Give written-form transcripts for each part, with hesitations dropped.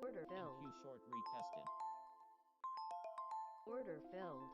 Order filled. Q short retested. Order filled.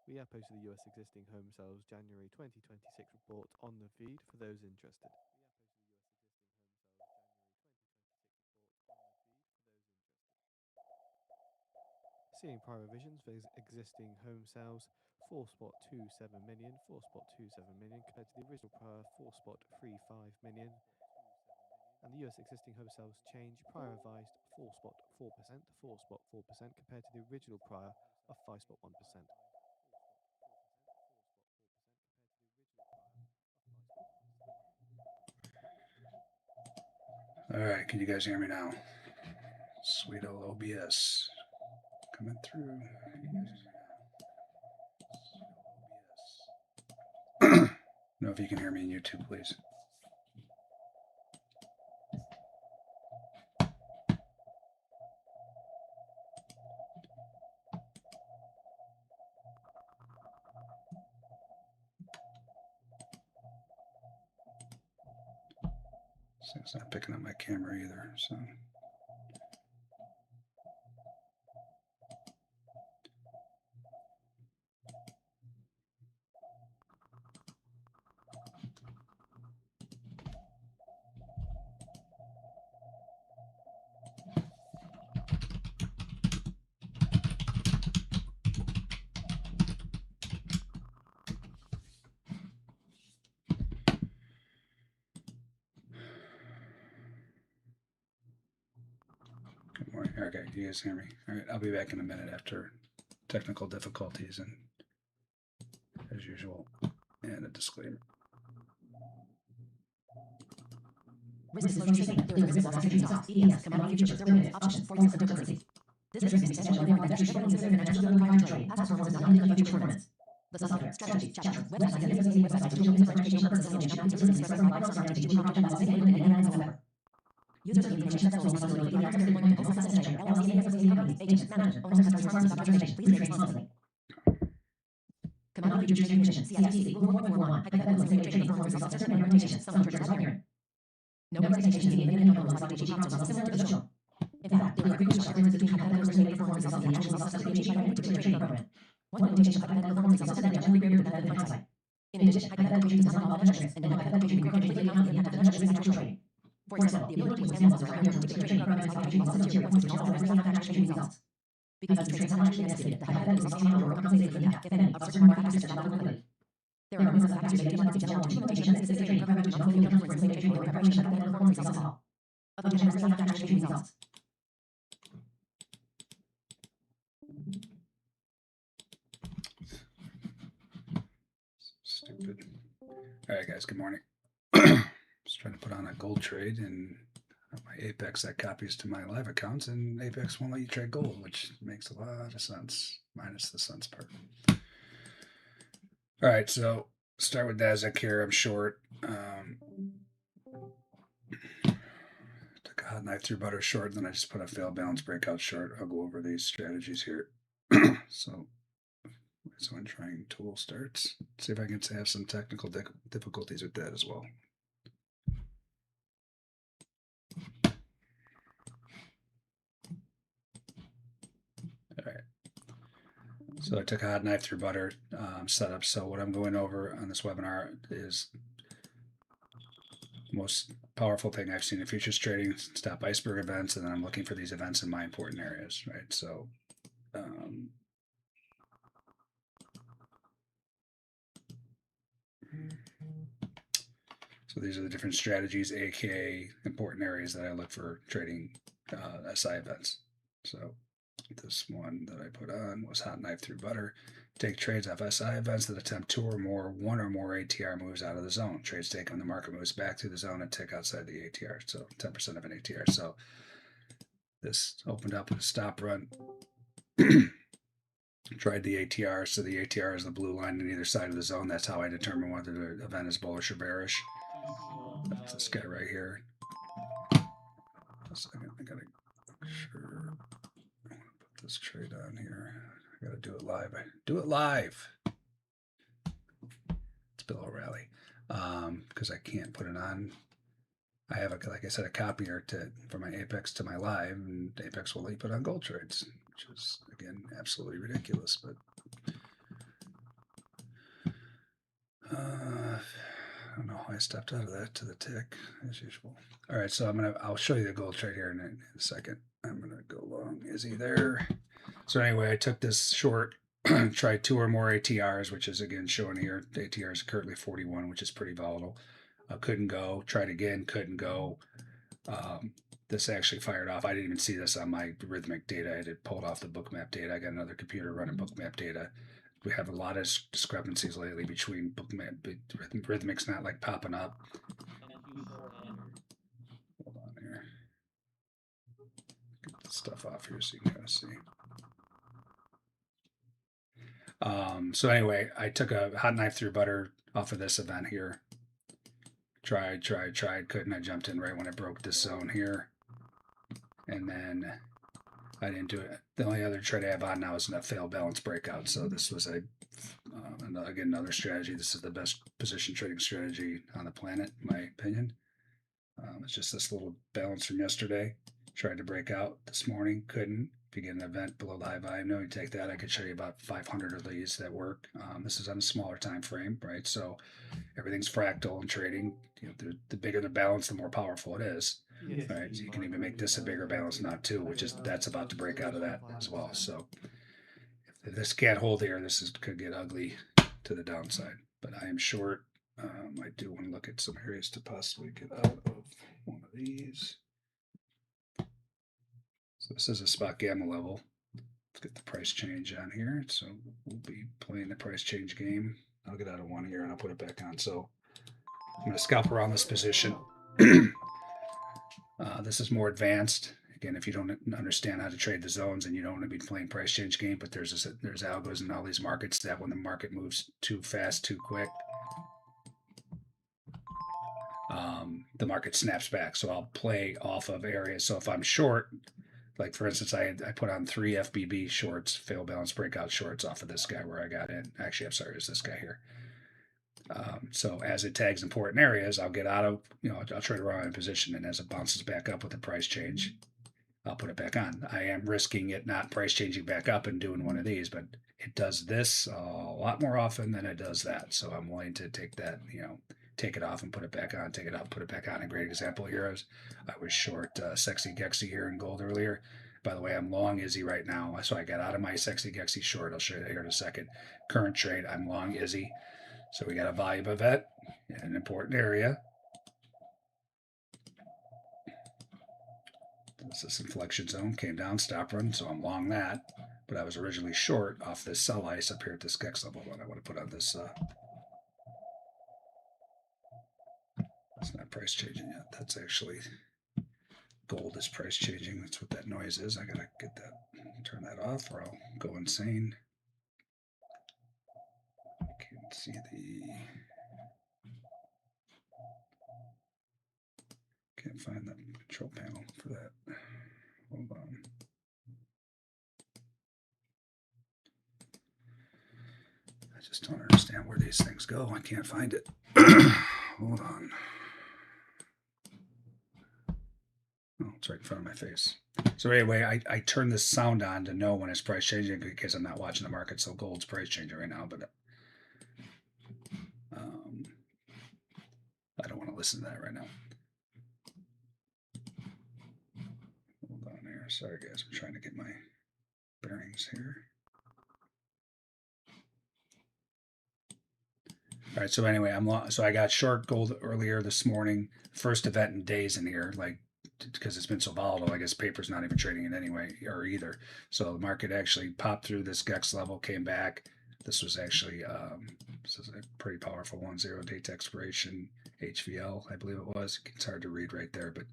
We have posted the US existing home sales January 2026 report on the feed for those interested. Seeing prior revisions for existing home sales 4.27 million, 4.27 million compared to the original prior 4.35 million. And the US existing home sales change prior revised 4.4%, 4.4% compared to the original prior of 5.1%. All right, can you guys hear me now? Sweet old OBS coming through. Know if you can hear me in YouTube, please. So it's not picking up my camera either, so. Good morning. Okay, you guys hear me? All right, I'll be back in a minute after technical difficulties and as usual, and a disclaimer. Risk disclosure statement. There is a risk of loss of trading stocks, ETFs, commodity futures, derivatives, options, forex, and cryptocurrency. This risk is essential when investors should consider financial stability prior to trading. Past performance does not indicate future performance. The software, strategies, chapters, websites, and associated websites, tools, and for educational purposes only should not be considered express or implied promise or guarantee to prompt advice of any analysis whatsoever. Users of the information set solely responsibility for the actions of the employment of Goldman Sachs Secretary, LLC, and associated companies, agents, management, owners, customers, responsible for observation. Please trade responsibly. Commodity Futures Trading Commission, CFTC, Rule 4.41, hypothetical and simulated trading performance results, certain limitations, some triggers not apparent. No representation can be made in an is likely to achieve promise results similar to the original. In fact, there are frequent differences between hypothetical and simulated performance results and the actual results that could be achieved by any particular trading program. One limitation of hypothetical performance results is that they are generally greater than that in hindsight. In addition, hypothetical trading does not involve financial risk, and no hypothetical trading program completely accounts for the impact of financial risk in actual trading. For example, the ability to withstand losses around here from a particular trading program is likely to achieve losses in tier points, which can also have result actual trading results. Because these trades have not actually been executed, the hypothetical results cannot overcompensate for the impact, if any, of certain market factors such as lack of liquidity. There are no factors related to markets in general, two limitations of specific trading program which do not fully account for in simulated trading or preparation of hypothetical performance results at all. Of which there are actual trading results. All right, guys, good morning. Just trying to put on a gold trade, and my Apex that copies to my live accounts, and Apex won't let you trade gold, which makes a lot of sense, minus the sense part. All right, so start with Nasdaq here. I'm short. Took a hot knife through butter short, then I just put a failed balance breakout short. I'll go over these strategies here. So when trying tool starts, see if I can have some technical difficulties with that as well. All right. So I took a hot knife through butter setup. So what I'm going over on this webinar is the most powerful thing I've seen in futures trading, stop iceberg events, and then I'm looking for these events in my important areas, right? So so these are the different strategies, aka important areas that I look for trading SI events. So this one that I put on was hot knife through butter. Take trades off SI events that attempt one or more ATR moves out of the zone. Trades take when the market moves back through the zone and tick outside the ATR. So 10% of an ATR. So this opened up with a stop run. Tried the ATR. So the ATR is the blue line on either side of the zone. That's how I determine whether the event is bullish or bearish. That's this guy right here. A second, I gotta make sure. I want to put this trade on here. I gotta do it live. Do it live. It's below rally because I can't put it on. I have, like I said, a copier for my Apex to my live, and Apex will let you put on gold trades, which is, again, absolutely ridiculous. But I don't know how I stepped out of that to the tick, as usual. All right, so I'll show you the gold trade here in a second. I'm gonna go long. Is he there? So anyway, I took this short, tried 2 or more ATRs, which is again showing here. The ATR is currently 41, which is pretty volatile. Couldn't go. Tried again, couldn't go. This actually fired off. I didn't even see this on my rhythmic data. I had pulled off the Bookmap data. I got another computer running Bookmap data. We have a lot of discrepancies lately between Bookmap. Rhythmic's not like popping up. Hold on here. Get the stuff off here so you can kind of see. So anyway, I took a hot knife through butter off of this event here. Tried, couldn't. I jumped in right when it broke this zone here. And then I didn't do it. The only other trade I have on now is a failed balance breakout. So this was again, another strategy. This is the best position trading strategy on the planet, in my opinion. It's just this little balance from yesterday. Tried to break out this morning, couldn't. If you get an event below the high volume, no, you take that. I could show you about 500 of these that work. This is on a smaller time frame, right? So everything's fractal in trading. You know, the bigger the balance, the more powerful it is. Yes. Right, so you can even make this a bigger balance now too, which is that's about to break out of that as well. So if this can't hold here, could get ugly to the downside. But I am short. I do want to look at some areas to possibly get out of one of these. So this is a spot gamma level. Let's get the price change on here. So we'll be playing the price change game. I'll get out of one here and I'll put it back on. So I'm going to scalp around this position. This is more advanced. Again, if you don't understand how to trade the zones and you don't want to be playing price change game, but there's algos in all these markets that when the market moves too fast, too quick, the market snaps back. So I'll play off of areas. So if I'm short, like for instance, I put on 3 FBB shorts, failed balance breakout shorts off of this guy where I got in. Actually, I'm sorry, it's this guy here. So as it tags important areas, I'll get out of, I'll trade around in position, and as it bounces back up with the price change, I'll put it back on. I am risking it not price changing back up and doing one of these, but it does this a lot more often than it does that. So I'm willing to take that, take it off and put it back on, take it off, put it back on. A great example here is I was short Sexy Gexy here in gold earlier. By the way, I'm long Izzy right now. So I got out of my Sexy Gexy short. I'll show you that here in a second. Current trade, I'm long Izzy. So we got a volume event in an important area. This inflection zone came down, stop run, so I'm long that. But I was originally short off this sell ice up here at this Gex level. And I want to put on this price changing yet. That's actually gold is price changing. That's what that noise is. I gotta get that, turn that off, or I'll go insane. I can't see can't find the control panel for that. Hold on. I just don't understand where these things go. I can't find it. Hold on. Oh, it's right in front of my face. So anyway, I turn this sound on to know when it's price changing because I'm not watching the market. So gold's price changing right now, but I don't want to listen to that right now. Hold on here. Sorry, guys. I'm trying to get my bearings here. All right. So anyway, so I got short gold earlier this morning. First event in days in here, like because it's been so volatile. I guess paper's not even trading it anyway, or either. So the market actually popped through this GEX level, came back. This was actually this is a pretty powerful one, 0 date expiration, HVL, I believe it was. It's hard to read right there, but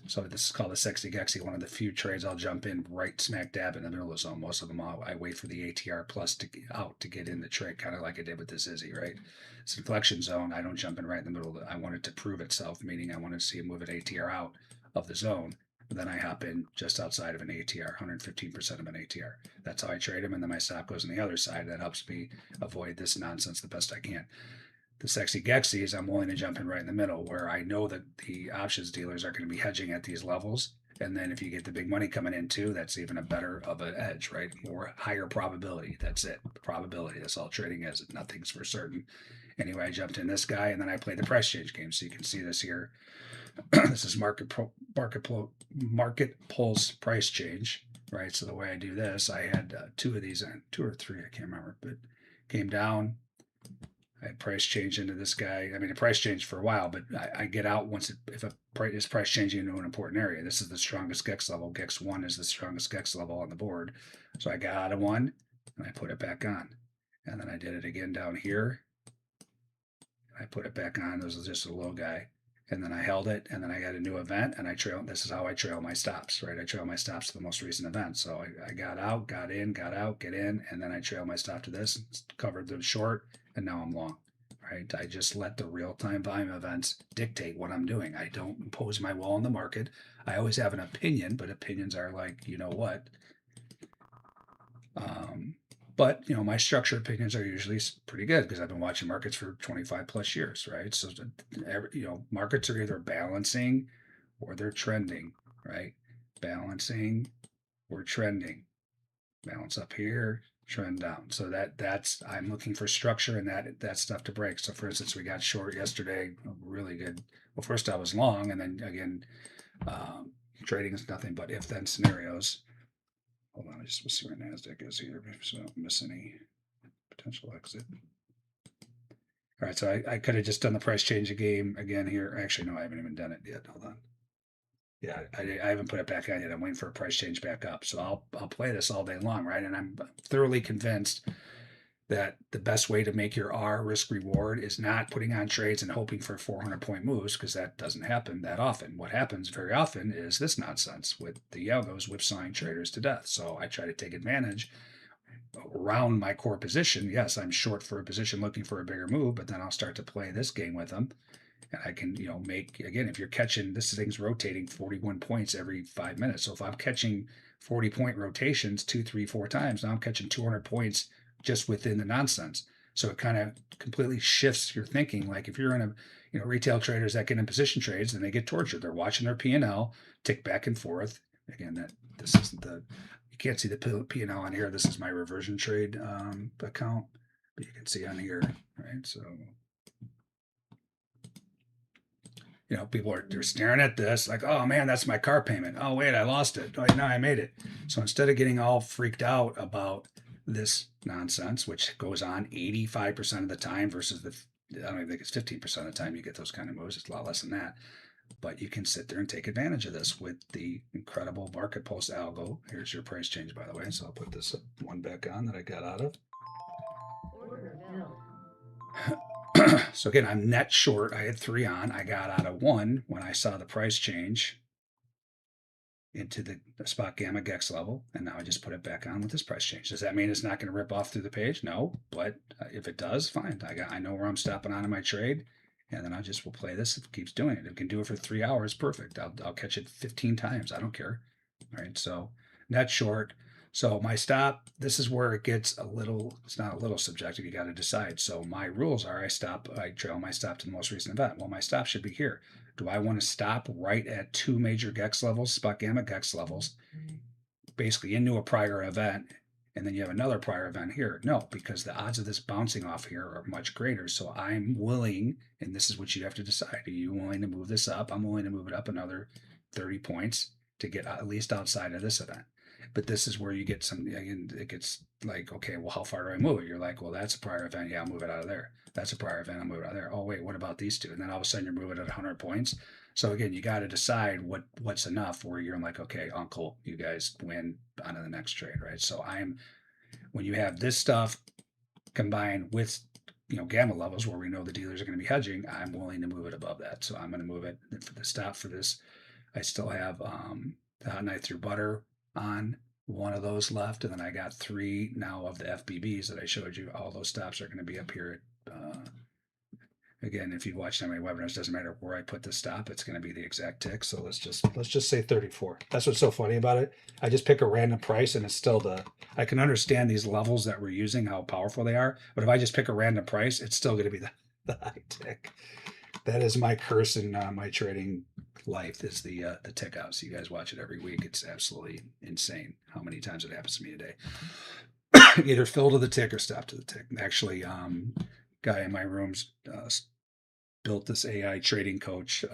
so this is called a sexy Gexy, one of the few trades I'll jump in right smack dab in the middle of the zone. Most of them I wait for the ATR plus to get out to get in the trade, kind of like I did with this Izzy, right? It's inflection zone. I don't jump in right in the middle. I want it to prove itself, meaning I want to see it move an ATR out of the zone. Then I hop in just outside of an ATR, 115% of an ATR. That's how I trade them, and then my stop goes on the other side. That helps me avoid this nonsense the best I can. The sexy Gexies, I'm willing to jump in right in the middle where I know that the options dealers are going to be hedging at these levels. And then if you get the big money coming in too, that's even a better of an edge, right? More higher probability. That's it. Probability. That's all trading is. Nothing's for certain. Anyway, I jumped in this guy and then I played the price change game. So you can see this here. This is market pulse price change, right? So the way I do this, I had two of these, two or three, I can't remember, but came down. I had price change into this guy. I mean, it price changed for a while, but I get out once if a price is price changing into an important area. This is the strongest GEX level. GEX 1 is the strongest GEX level on the board. So I got out of one and I put it back on. And then I did it again down here. I put it back on. This was just a low guy. And then I held it, and then I got a new event, and I trail. This is how I trail my stops, right? I trail my stops to the most recent event. So I got out, got in, got out, get in, and then I trail my stop to this, covered the short, and now I'm long, right? I just let the real-time volume events dictate what I'm doing. I don't impose my will on the market. I always have an opinion, but opinions are like, you know what? But, you know, my structured opinions are usually pretty good because I've been watching markets for 25 plus years, right? So, you know, markets are either balancing or they're trending, right? Balancing or trending. Balance up here, trend down. So that's I'm looking for structure and that stuff to break. So, for instance, we got short yesterday, really good. Well, first I was long, and then again, trading is nothing but if-then scenarios. Hold on, I just want to see where NASDAQ is here so I don't miss any potential exit. All right, so I could have just done the price change game again here. Actually, no, I haven't even done it yet. Hold on. Yeah, I haven't put it back on yet. I'm waiting for a price change back up. So I'll play this all day long, right? And I'm thoroughly convinced that the best way to make your R risk reward is not putting on trades and hoping for 400-point moves, because that doesn't happen that often. What happens very often is this nonsense with the algos whipsawing traders to death. So I try to take advantage around my core position. Yes, I'm short for a position looking for a bigger move, but then I'll start to play this game with them. And I can, you know, make, again, if you're catching, this thing's rotating 41 points every 5 minutes. So if I'm catching 40-point rotations 2, 3, 4 times, now I'm catching 200 points just within the nonsense. So it kind of completely shifts your thinking. Like if you're in a, you know, retail traders that get in position trades, then they get tortured. They're watching their P&L tick back and forth. Again, this isn't the, you can't see the P&L on here. This is my reversion trade account, but you can see on here, right? So, you know, people they're staring at this like, oh man, that's my car payment. Oh wait, I lost it. Oh, no, I made it. So instead of getting all freaked out about this nonsense, which goes on 85% of the time versus I don't even think it's 15% of the time you get those kind of moves. It's a lot less than that. But you can sit there and take advantage of this with the incredible market pulse algo. Here's your price change, by the way. So I'll put this one back on that I got out of. So again, I'm net short. I had 3 on. I got out of 1 when I saw the price change into the spot gamma gex level, and now I just put it back on with this price change. Does that mean it's not going to rip off through the page? No, but if it does, fine. I know where I'm stopping on in my trade, and then I just will play this if it keeps doing it. If it can do it for 3 hours, perfect. I'll catch it 15 times. I don't care. All right, so net short. So my stop, this is where it gets a little, it's not a little subjective, you got to decide. So my rules are I trail my stop to the most recent event. Well, my stop should be here. Do I want to stop right at 2 major gex levels, spot gamma gex levels, basically into a prior event, and then you have another prior event here? No, because the odds of this bouncing off here are much greater. So I'm willing, and this is what you have to decide. Are you willing to move this up? I'm willing to move it up another 30 points to get at least outside of this event. But this is where you get some, again, it gets like, okay, well, how far do I move it? You're like, well, that's a prior event. Yeah, I'll move it out of there. That's a prior event. I'll move it out of there. Oh, wait, what about these two? And then all of a sudden you're moving at 100 points. So again, you got to decide what's enough where you're like, okay, uncle, you guys win on to the next trade, right? So when you have this stuff combined with, gamma levels where we know the dealers are going to be hedging, I'm willing to move it above that. So I'm going to move it for the stop for this. I still have the hot knife through butter on, 1 of those left, and then I got 3 now of the FBBs that I showed you. All those stops are going to be up here. Again, if you've watched any of my webinars, doesn't matter where I put the stop, it's going to be the exact tick. So let's just say 34. That's what's so funny about it. I just pick a random price, and it's still I can understand these levels that we're using, how powerful they are, but if I just pick a random price, it's still going to be the high tick. That is my curse in my trading life, is the tick out. So you guys watch it every week. It's absolutely insane how many times it happens to me a day. Either fill to the tick or stop to the tick. Actually, guy in my rooms built this AI trading coach.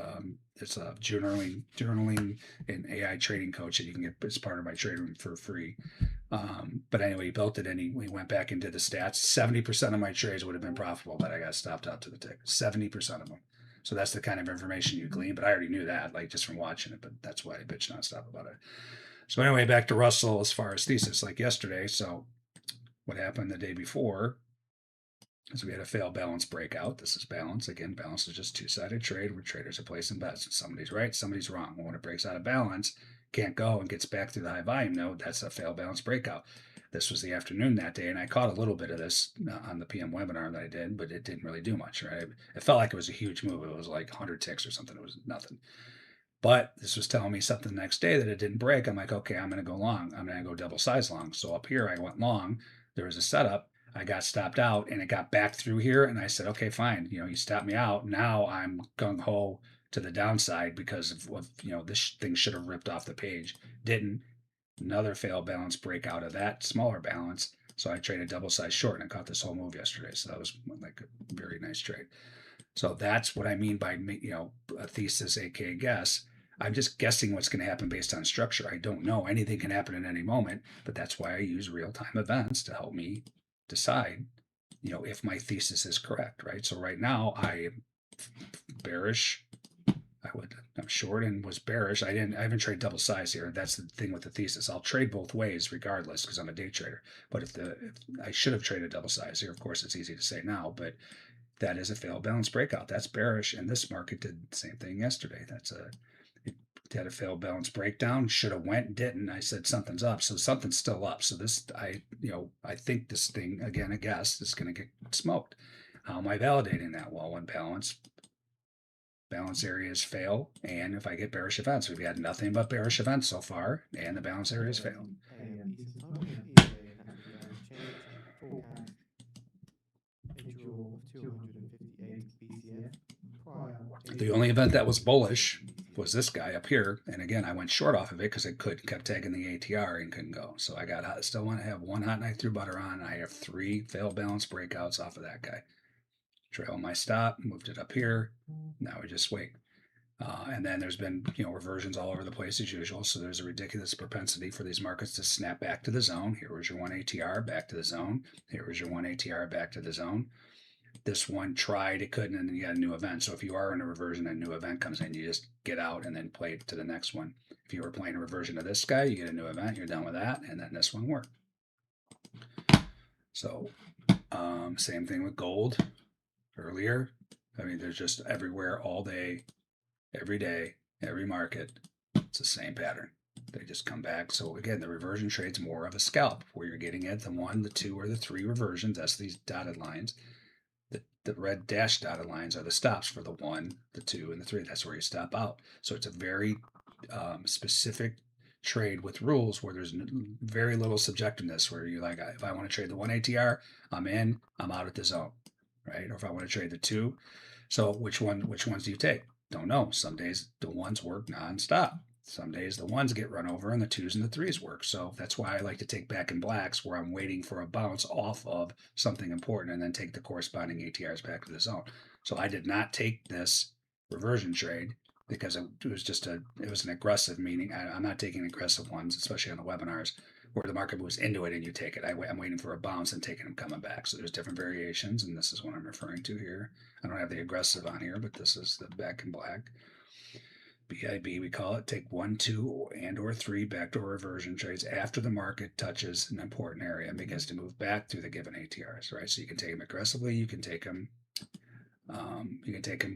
It's a journaling and AI trading coach that you can get as part of my trade room for free. But anyway, he built it, and we went back into the stats. 70% of my trades would have been profitable, but I got stopped out to the tick. 70% of them. So that's the kind of information you glean. But I already knew that, like, just from watching it. But that's why I bitch nonstop about it. So anyway, back to Russell as far as thesis, like yesterday. So what happened the day before is we had a failed balance breakout. This is balance. Again, balance is just two-sided trade where traders are placing bets. Somebody's right, somebody's wrong. When it breaks out of balance, can't go and gets back through the high volume node, that's a failed balance breakout. This was the afternoon that day, and I caught a little bit of this on the PM webinar that I did, but it didn't really do much, right? It felt like it was a huge move. It was like 100 ticks or something. It was nothing. But this was telling me something the next day that it didn't break. I'm like, okay, I'm going to go long. I'm going to go double size long. So up here, I went long. There was a setup. I got stopped out, and it got back through here. And I said, okay, fine. You stopped me out. Now I'm gung ho to the downside because of this thing should have ripped off the page. Didn't. Another failed balance break out of that smaller balance. So I traded double size short, and I caught this whole move yesterday. So that was like a very nice trade. So that's what I mean by, a thesis, aka guess. I'm just guessing what's going to happen based on structure. I don't know. Anything can happen at any moment, but that's why I use real-time events to help me decide, if my thesis is correct, right? So right now I am bearish. I'm short and was bearish. I haven't traded double size here. That's the thing with the thesis. I'll trade both ways regardless because I'm a day trader. But if I should have traded double size here, of course, it's easy to say now, but that is a failed balance breakout. That's bearish, and this market did the same thing yesterday. It had a failed balance breakdown. Should have went, didn't. I said something's up, so something's still up. So this, I think this thing, again, a guess, is going to get smoked. How am I validating that? Well, when balance areas fail, and if I get bearish events, we've had nothing but bearish events so far, and the balance areas fail. Eastern time, EUA natural exchange forecast a draw of 258 BCF prior. The only event that was bullish was this guy up here, and again, I went short off of it because it kept tagging the ATR and couldn't go. So I still want to have 1 hot knife through butter on. I have 3 failed balance breakouts off of that guy. Trail my stop, moved it up here. Now we just wait. And then there's been, reversions all over the place as usual. So there's a ridiculous propensity for these markets to snap back to the zone. Here was your 1 ATR back to the zone. Here was your 1 ATR back to the zone. This one tried, it couldn't, and then you got a new event. So if you are in a reversion and a new event comes in, you just get out and then play to the next one. If you were playing a reversion of this guy, you get a new event, you're done with that, and then this one worked. So same thing with gold. earlier. I mean, they're just everywhere all day, every market. It's the same pattern. They just come back. So again, the reversion trade's more of a scalp where you're getting at the 1, the 2, or the 3 reversions. That's these dotted lines. The red dashed dotted lines are the stops for the 1, the 2, and the 3. That's where you stop out. So it's a very specific trade with rules where there's very little subjectiveness, where you're like, if I want to trade the 1 ATR, I'm in, I'm out at the zone, right? Or if I want to trade the 2. So which ones do you take? Don't know. Some days the 1s work nonstop. Some days the 1s get run over and the 2s and the 3s work. So that's why I like to take back in blacks where I'm waiting for a bounce off of something important and then take the corresponding ATRs back to the zone. So I did not take this reversion trade because it was an aggressive, meaning I'm not taking aggressive ones, especially on the webinars where the market moves into it and you take it. I'm waiting for a bounce and taking them coming back. So there's different variations, and this is what I'm referring to here. I don't have the aggressive on here, but this is the back in black. BIB, we call it. Take 1, 2, and or 3 backdoor reversion trades after the market touches an important area and begins to move back through the given ATRs, right? So you can take them aggressively. You can take them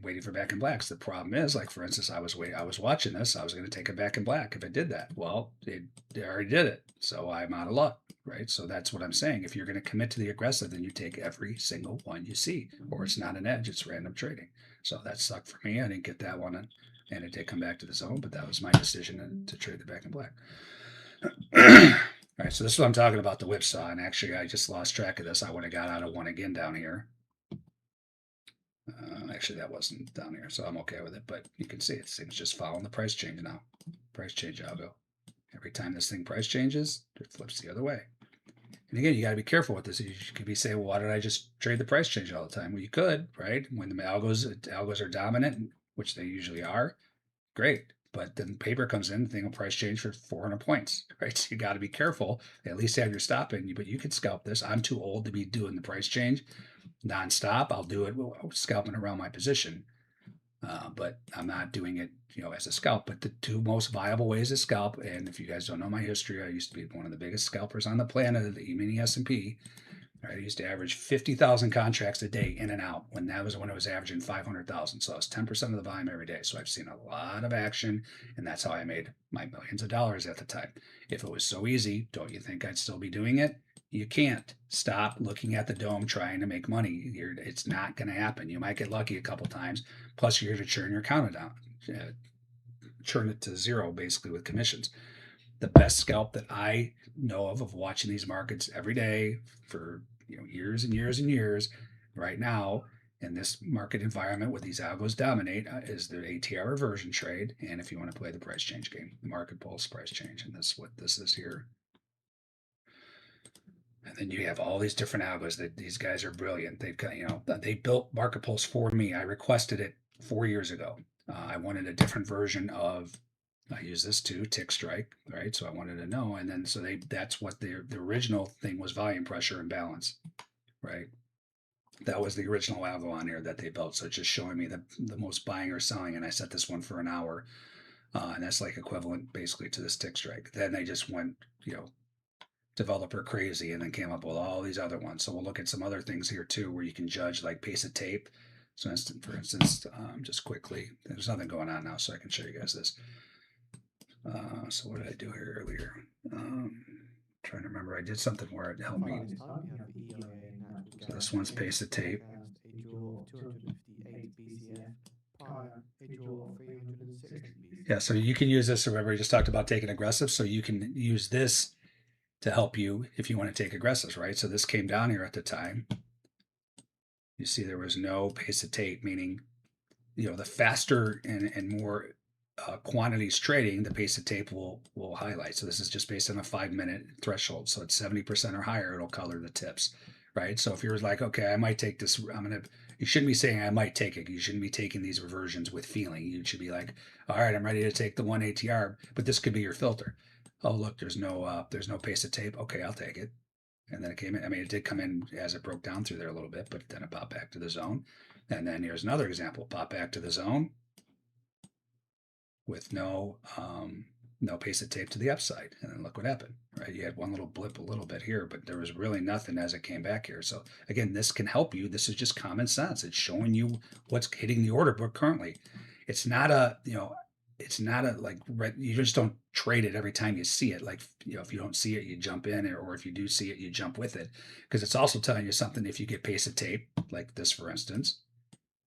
waiting for back in blacks. The problem is, like for instance, I was watching this. I was going to take it back in black if it did that. Well, they already did it, so I'm out of luck, right? So that's what I'm saying. If you're going to commit to the aggressive, then you take every single one you see, or it's not an edge; it's random trading. So that sucked for me. I didn't get that one, and it did come back to the zone, but that was my decision to trade the back in black. All right, so this is what I'm talking about, the whipsaw. And actually, I just lost track of this. I would have got out of one again down here. Actually, that wasn't down here, so I'm okay with it. But you can see it. Thing's just following the price change now. Price change algo. Every time this thing price changes, it flips the other way. And again, you got to be careful with this. You could be saying, well, why did I just trade the price change all the time? Well, you could, right? When the algos are dominant, which they usually are, great. But then paper comes in, the thing will price change for 400 points, right? So you got to be careful. At least have your stop in, but you can scalp this. I'm too old to be doing the price change nonstop. I'll do it scalping around my position, but I'm not doing it, as a scalp. But the 2 most viable ways to scalp, and if you guys don't know my history, I used to be one of the biggest scalpers on the planet, the E-mini S&P. I used to average 50,000 contracts a day in and out when it was averaging 500,000. So it's 10% of the volume every day. So I've seen a lot of action, and that's how I made my millions of dollars at the time. If it was so easy, don't you think I'd still be doing it? You can't. Stop looking at the dome trying to make money. It's not going to happen. You might get lucky a couple times. Plus, you're going to churn your account down, churn it to zero basically with commissions. The best scalp that I know of watching these markets every day for years and years and years, right now in this market environment with these algos dominate, is the ATR reversion trade. And if you want to play the price change game, the market pulse price change, and that's what this is here. And then you have all these different algos that these guys are brilliant. They've got, they built Market Pulse for me. I requested it 4 years ago. I wanted a different version of, I use this too, tick strike, right? So I wanted to know. And then, so that's what the original thing was, volume pressure and balance, right? That was the original algo on here that they built. So it's just showing me the most buying or selling. And I set this one for an hour. And that's like equivalent basically to this tick strike. Then they just went, developer crazy and then came up with all these other ones. So we'll look at some other things here too, where you can judge like pace of tape. So for instance, just quickly, there's nothing going on now, so I can show you guys this. So what did I do here earlier? Trying to remember, I did something where it helped me. So this one's pace of tape. A draw of 258 BCF prior, a draw of 360 BCF. Yeah, so you can use this. Remember, we just talked about taking aggressive, so you can use this to help you if you want to take aggressives, right? So this came down here at the time. You see there was no pace of tape, meaning, the faster and more quantities trading, the pace of tape will highlight. So this is just based on a 5-minute threshold. So it's 70% or higher, it'll color the tips, right? So if you're like, okay, I might take this, you shouldn't be saying I might take it. You shouldn't be taking these reversions with feeling. You should be like, all right, I'm ready to take the 1 ATR, but this could be your filter. Oh, look, there's no pace of tape. Okay, I'll take it. And then it came in. I mean, it did come in as it broke down through there a little bit, but then it popped back to the zone. And then here's another example. Pop back to the zone with no no pace of tape to the upside. And then look what happened, right? You had one little blip a little bit here, but there was really nothing as it came back here. So again, this can help you. This is just common sense. It's showing you what's hitting the order book currently. It's not a, it's not a like, you just don't trade it every time you see it. Like, if you don't see it, you jump in, or if you do see it, you jump with it. Because it's also telling you something if you get pace of tape, like this, for instance,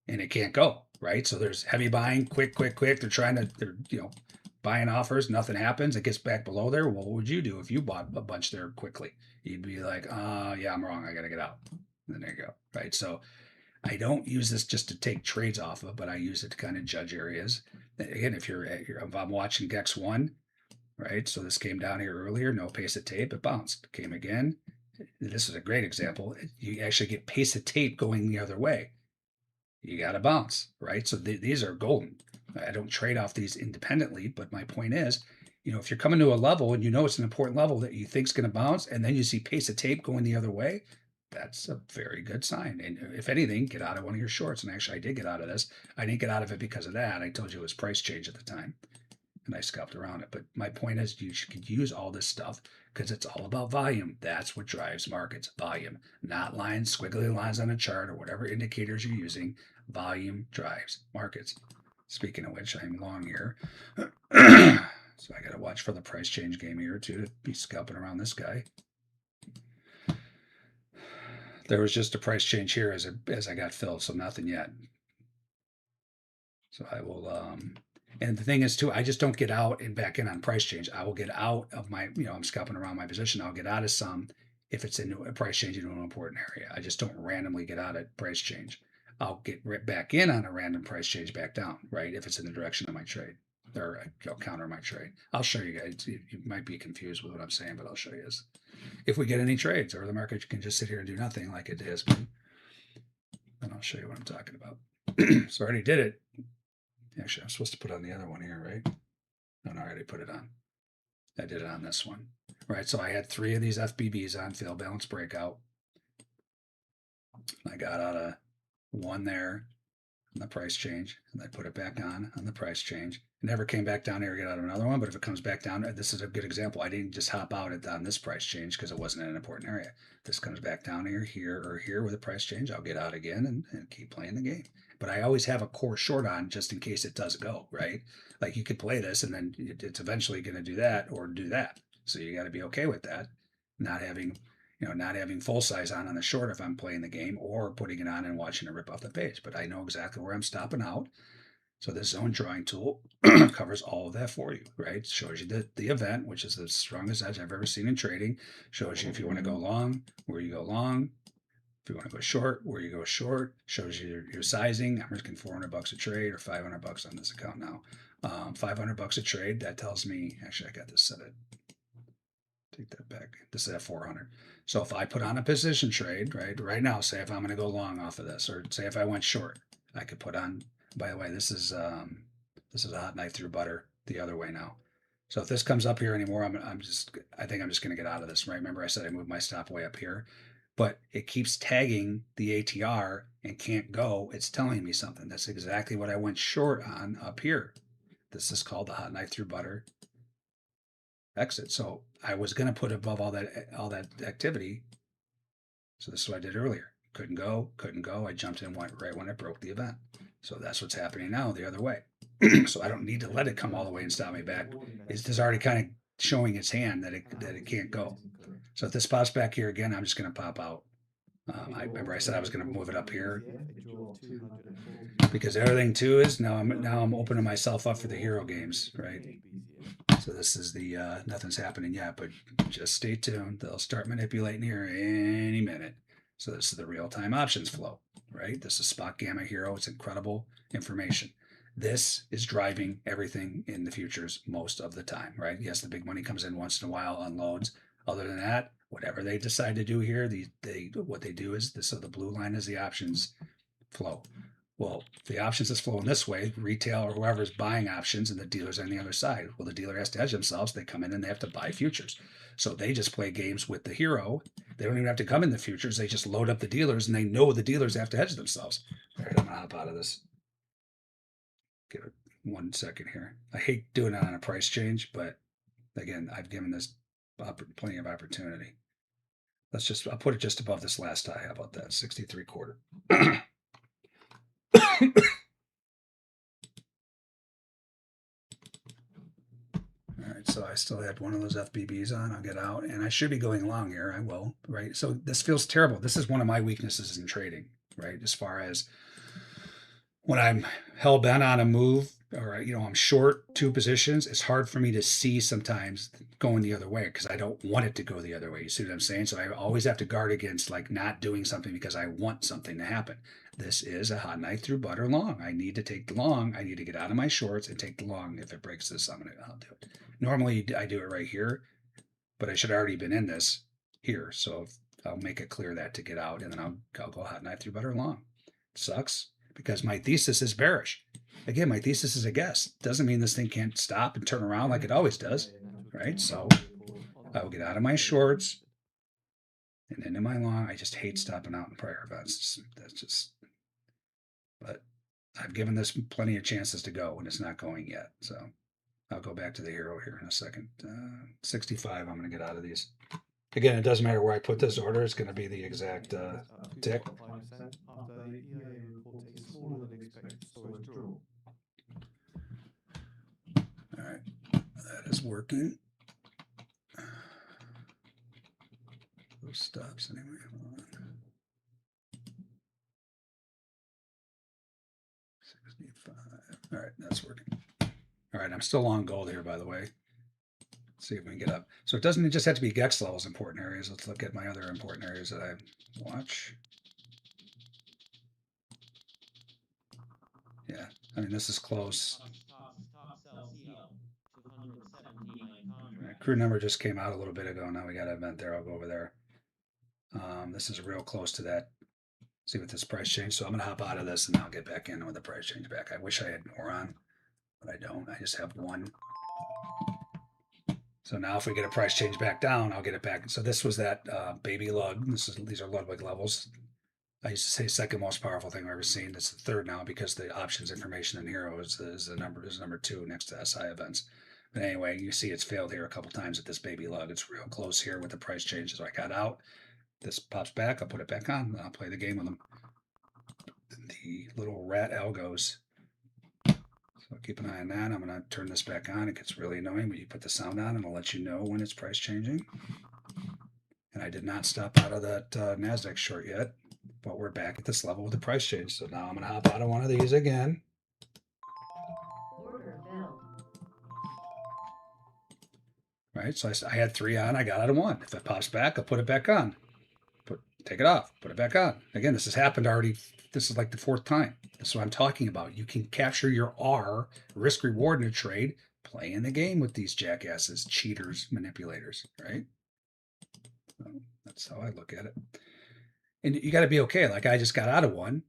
and it can't go, right? So there's heavy buying, quick. They're buying offers, nothing happens. It gets back below there. Well, what would you do if you bought a bunch there quickly? You'd be like, yeah, I'm wrong. I got to get out. And then there you go, right? So I don't use this just to take trades off of, but I use it to kind of judge areas. Again, if I'm watching Gex 1, right? So this came down here earlier, no pace of tape, it bounced. Came again. This is a great example. You actually get pace of tape going the other way. You got to bounce, right? So these are golden. I don't trade off these independently, but my point is, if you're coming to a level and it's an important level that you think is going to bounce, and then you see pace of tape going the other way, that's a very good sign. And if anything, get out of one of your shorts. And actually, I did get out of this. I didn't get out of it because of that. I told you it was price change at the time, and I scalped around it. But my point is, you should use all this stuff because it's all about volume. That's what drives markets. Volume, not lines, squiggly lines on a chart, or whatever indicators you're using. Volume drives markets. Speaking of which, I'm long here. So I got to watch for the price change game here too, to be scalping around this guy. There was just a price change here as I got filled, so nothing yet. So I will, and the thing is too, I just don't get out and back in on price change. I will get out of my, I'm scalping around my position. I'll get out of some if it's in a price change into an important area. I just don't randomly get out at price change. I'll get right back in on a random price change back down, right? If it's in the direction of my trade, or I'll counter my trade. I'll show you guys. You might be confused with what I'm saying, but I'll show you this. If we get any trades, or the market can just sit here and do nothing like it has been, then I'll show you what I'm talking about. So I already did it. Actually, I'm supposed to put on the other one here, right? No, I already put it on. I did it on this one, right? So I had 3 of these FBBs on fail balance breakout. I got out of 1 there on the price change, and I put it back on the price change. It never came back down here to get out of another one, but if it comes back down, this is a good example. I didn't just hop out on this price change because it wasn't an important area. This comes back down here, or here with a price change. I'll get out again and keep playing the game. But I always have a core short on just in case it does go, right? Like you could play this and then it's eventually going to do that or do that. So you got to be okay with that. Not having full size on the short if I'm playing the game, or putting it on and watching it rip off the page. But I know exactly where I'm stopping out. So this zone drawing tool covers all of that for you, right? It shows you the event, which is the strongest edge I've ever seen in trading. Shows you if you want to go long, where you go long. If you want to go short, where you go short. Shows you your sizing. I'm risking $400 a trade, or $500 on this account now. $500 a trade. That tells me, actually, I got this set at, take that back. This is at 400. So if I put on a position trade, right now, say if I'm going to go long off of this, or say if I went short, I could put on. By the way, this is a hot knife through butter the other way now. So if this comes up here anymore, I think I'm just going to get out of this. Right? Remember I said I moved my stop way up here, but it keeps tagging the ATR and can't go. It's telling me something. That's exactly what I went short on up here. This is called the hot knife through butter exit. So I was going to put above all that activity. So this is what I did earlier. Couldn't go. I jumped in right when it broke the event. So that's what's happening now the other way. So I don't need to let it come all the way and stop me back. It's just already kind of showing its hand that it can't go. So if this pops back here again, I'm just going to pop out. I remember I said I was going to move it up here because everything too is now I'm opening myself up for the hero games, right? So this is the nothing's happening yet, but just stay tuned. They'll start manipulating here any minute. So this is the real-time options flow, right? This is Spot Gamma Hero. It's incredible information. This is driving everything in the futures most of the time, right? Yes, the big money comes in once in a while, unloads. Other than that, whatever they decide to do here, what they do is so the blue line is the options flow. Well, the options is flowing this way, retail or whoever is buying options, and the dealer's on the other side. Well, the dealer has to hedge themselves. They come in and they have to buy futures. So they just play games with the hero. They don't even have to come in the futures. They just load up the dealers, and they know the dealers have to hedge themselves. All right, I'm going to hop out of this. Give it 1 second here. I hate doing it on a price change, but again, I've given this plenty of opportunity. I'll put it just above this last high. How about that? 63.25. All right, so I still had one of those FBBs on. I'll get out, and I should be going long here. I will, right? So this feels terrible. This is one of my weaknesses in trading, right? As far as when I'm hell bent on a move, or I'm short two positions, it's hard for me to see sometimes going the other way because I don't want it to go the other way. You see what I'm saying? So I always have to guard against like not doing something because I want something to happen. This is a hot knife through butter long. I need to take the long. I need to get out of my shorts and take the long. If it breaks this, I'll do it. Normally I do it right here, but I should have already been in this here. So I'll make it clear that to get out, and then I'll go hot knife through butter long. Sucks because my thesis is bearish. Again, my thesis is a guess. Doesn't mean this thing can't stop and turn around like it always does, right? So I will get out of my shorts and into my long. I just hate stopping out in prior events. But I've given this plenty of chances to go, and it's not going yet. So I'll go back to the hero here in a second. 65, I'm going to get out of these. Again, it doesn't matter where I put this order. It's going to be the exact tick. After the EIA reports a smaller than expected storage draw. All right, that is working. Those stops anyway. Hold on. 65. All right, that's working. All right, I'm still long gold here, by the way. Let's see if we can get up. So it doesn't just have to be GEX levels important areas. Let's look at my other important areas that I watch. Yeah, I mean, this is close. Right, crude number just came out a little bit ago. Now we got an event there. I'll go over there. This is real close to that. See what this price change. So I'm going to hop out of this and I'll get back in with the price change back. I wish I had more on, but I don't. I just have one. So now if we get a price change back down, I'll get it back. So this was that baby lug. These are Ludwig levels. I used to say second most powerful thing I've ever seen. It's the third now because the options information in Hero is number 2 next to SI events. But anyway, you see it's failed here a couple times at this baby lug. It's real close here with the price changes. So I got out. This pops back. I'll put it back on. I'll play the game with them. The little rat algos. So keep an eye on that. I'm going to turn this back on. It gets really annoying, but you put the sound on and it'll let you know when it's price changing. And I did not stop out of that NASDAQ short yet, but we're back at this level with the price change. So now I'm going to hop out of one of these again. Order filled. Right, so I had 3 on. I got out of 1. If it pops back, I'll put it back on. Take it off. Put it back on. Again, this has happened already. This is like the 4th time. That's what I'm talking about. You can capture your R, risk reward in a trade, playing the game with these jackasses, cheaters, manipulators, right? So that's how I look at it. And you got to be okay. Like I just got out of 1.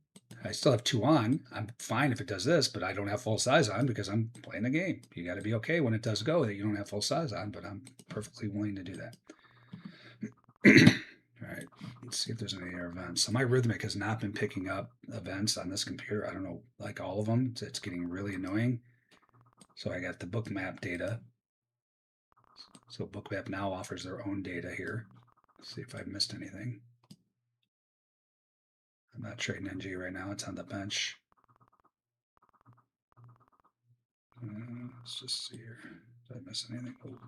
I still have 2 on. I'm fine if it does this, but I don't have full size on because I'm playing the game. You got to be okay when it does go that you don't have full size on, but I'm perfectly willing to do that. All right, let's see if there's any other events. So my Rhythmic has not been picking up events on this computer. I don't know, like all of them. It's getting really annoying. So I got the Bookmap data. So Bookmap now offers their own data here. Let's see if I missed anything. I'm not trading NG right now. It's on the bench. Let's just see here. Did I miss anything? Oh.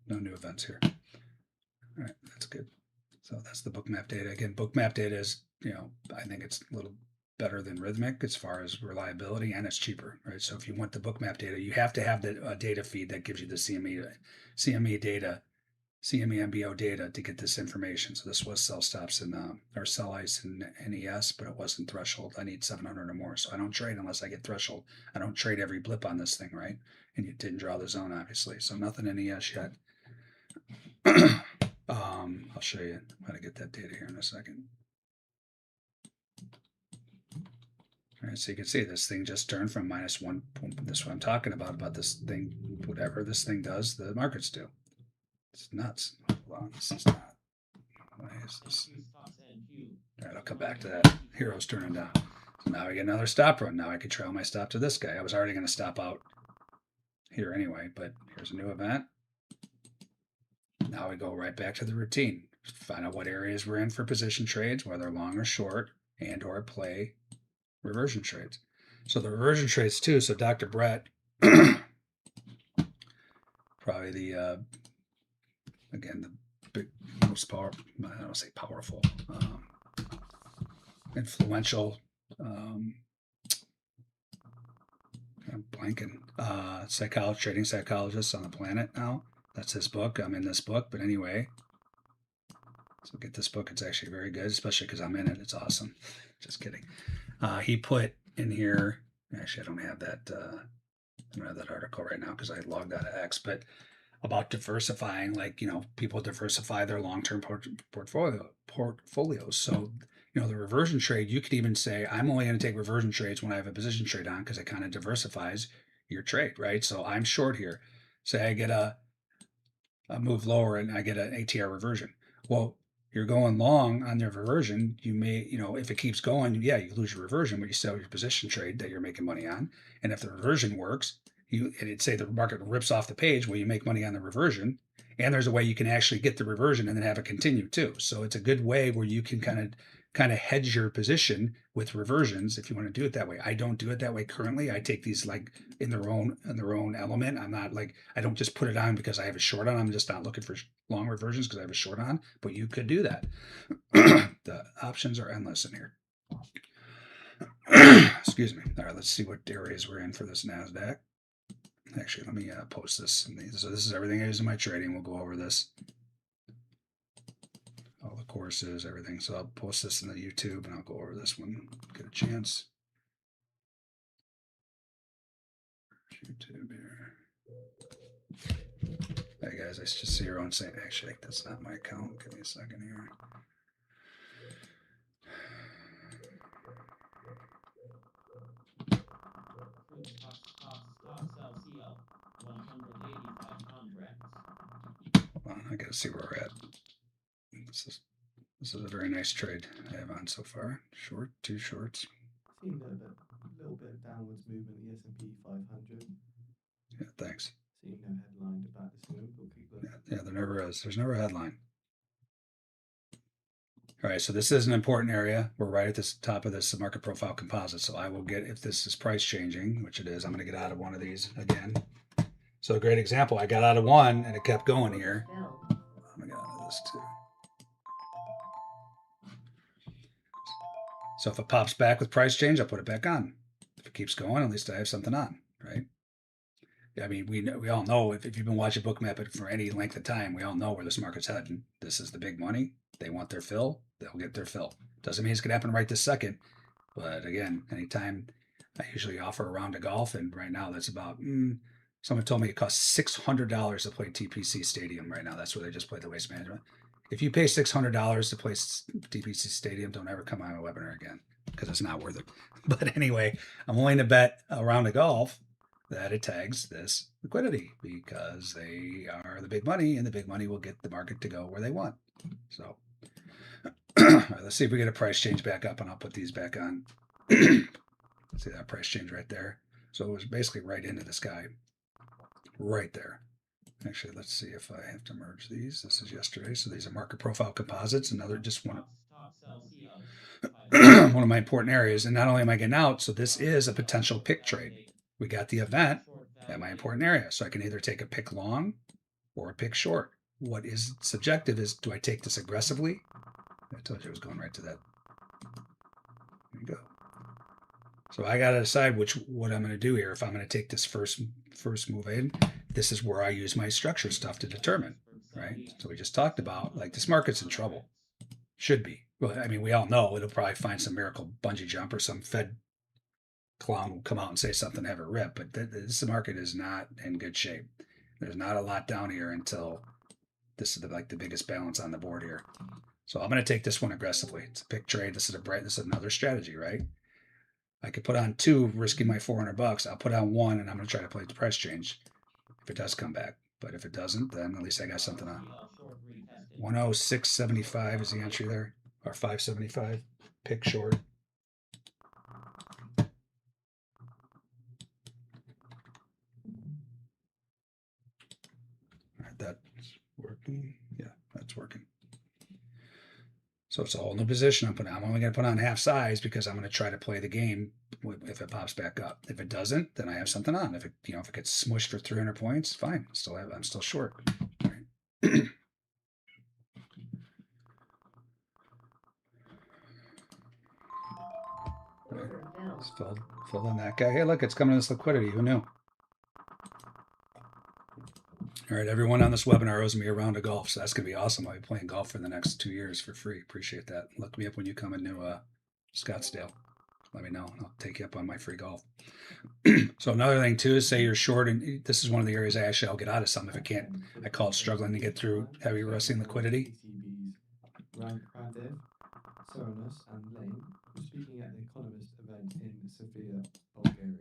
No new events here. All right, that's good. So that's the Bookmap data. Again, Bookmap data is, I think it's a little better than Rhythmic as far as reliability, and it's cheaper, right? So if you want the Bookmap data, you have to have the data feed that gives you the CME data, CME MBO data to get this information. So this was sell stops and or sell ice and NES, but it wasn't threshold. I need 700 or more, so I don't trade unless I get threshold. I don't trade every blip on this thing, right? And you didn't draw the zone, obviously, so nothing NES yet. I'll show you how to get that data here in a second. All right, so you can see this thing just turned from -1. This is what I'm talking about this thing. Whatever this thing does, the markets do. It's nuts. Hold on, this is not. is this? All right, I'll come back to that. Hero's turning down. So now I get another stop run. Now I could trail my stop to this guy. I was already going to stop out here anyway, but here's a new event. Now we go right back to the routine. Find out what areas we're in for position trades, whether long or short, and or play reversion trades. So the reversion trades too. So Dr. Brett, probably the again the big most powerful. I don't say powerful, influential. I'm blanking. Trading psychologist on the planet now. That's his book. I'm in this book, but anyway. So get this book. It's actually very good, especially because I'm in it. It's awesome. Just kidding. He put in here. Actually, I don't have that. I don't have that article right now because I logged out of X. But about diversifying, like people diversify their long-term portfolios. So the reversion trade, you could even say, I'm only going to take reversion trades when I have a position trade on because it kind of diversifies your trade, right? So I'm short here. Say I get a move lower and I get an ATR reversion. Well, you're going long on your reversion. You may, if it keeps going, yeah, you lose your reversion, but you still have your position trade that you're making money on. And if the reversion works, it'd say the market rips off the page where you make money on the reversion. And there's a way you can actually get the reversion and then have it continue too. So it's a good way where you can kind of hedge your position with reversions if you want to do it that way. I don't do it that way currently. I take these like in their own element. I'm not like, I don't just put it on because I have a short on. I'm just not looking for long reversions because I have a short on, but you could do that. The options are endless in here. Excuse me. All right, let's see what areas we're in for this NASDAQ. Actually, let me post this. So this is everything I use in my trading. We'll go over this. All the courses, everything. So I'll post this in the YouTube and I'll go over this one. Get a chance. YouTube here. Hey guys, I just see your own saying. Actually, that's not my account. Give me a second here. Hold on, I gotta see where we're at. This is a very nice trade I have on so far. Short, 2 shorts. Seen a little bit of downwards movement in the S&P 500. Yeah, thanks. Seeing no headline about this move. We'll keep looking. Yeah, there never is. There's never a headline. All right, so this is an important area. We're right at the top of this market profile composite. So I will get, if this is price changing, which it is, I'm going to get out of one of these again. So a great example, I got out of one and it kept going here. I'm going to get out of this too. So if it pops back with price change, I'll put it back on. If it keeps going, at least I have something on, right? I mean, we all know, if you've been watching Bookmap for any length of time, we all know where this market's heading. This is the big money. They want their fill. They'll get their fill. Doesn't mean it's going to happen right this second. But again, anytime I usually offer a round of golf, and right now that's about, someone told me it costs $600 to play TPC Stadium right now. That's where they just play the Waste Management. If you pay $600 to play TPC Stadium, don't ever come on a webinar again because it's not worth it. But anyway, I'm willing to bet a round of golf that it tags this liquidity because they are the big money and the big money will get the market to go where they want. So all right, let's see if we get a price change back up and I'll put these back on. See that price change right there. So it was basically right into this guy right there. Actually, let's see if I have to merge these. This is yesterday. So these are market profile composites. Another just one of my important areas. And not only am I getting out, so this is a potential pick trade. We got the event at my important area. So I can either take a pick long or a pick short. What is subjective is, do I take this aggressively? I told you I was going right to that. There you go. So I got to decide what I'm going to do here. If I'm going to take this first move in, this is where I use my structure stuff to determine, right? So we just talked about, like, this market's in trouble. Should be. Well, I mean, we all know it'll probably find some miracle bungee jump or some Fed clown will come out and say something, have it rip. But this market is not in good shape. There's not a lot down here until this is the biggest balance on the board here. So I'm going to take this one aggressively. It's a pick trade. This is another strategy, right? I could put on 2, risking my $400. I'll put on 1, and I'm going to try to play the price change if it does come back. But if it doesn't, then at least I got something on. 106.75 is the entry there, or 575. Pick short. All right, that's working. Yeah, that's working. So it's a whole new position I'm putting. I'm only going to put on half size because I'm going to try to play the game if it pops back up. If it doesn't, then I have something on. If it, if it gets smushed for 300 points, fine. I'm still short. All right. Filled in that guy. Hey, look, it's coming to this liquidity. Who knew? All right, everyone on this webinar owes me a round of golf, so that's going to be awesome. I'll be playing golf for the next 2 years for free. Appreciate that. Look me up when you come into Scottsdale. Let me know. I'll take you up on my free golf. So another thing too is say you're short, and this is one of the areas I'll get out of some if I can't. I call it struggling to get through heavy rusting liquidity. Radev, Soros, and Lane were speaking at the Economist event in Sofia, Bulgaria.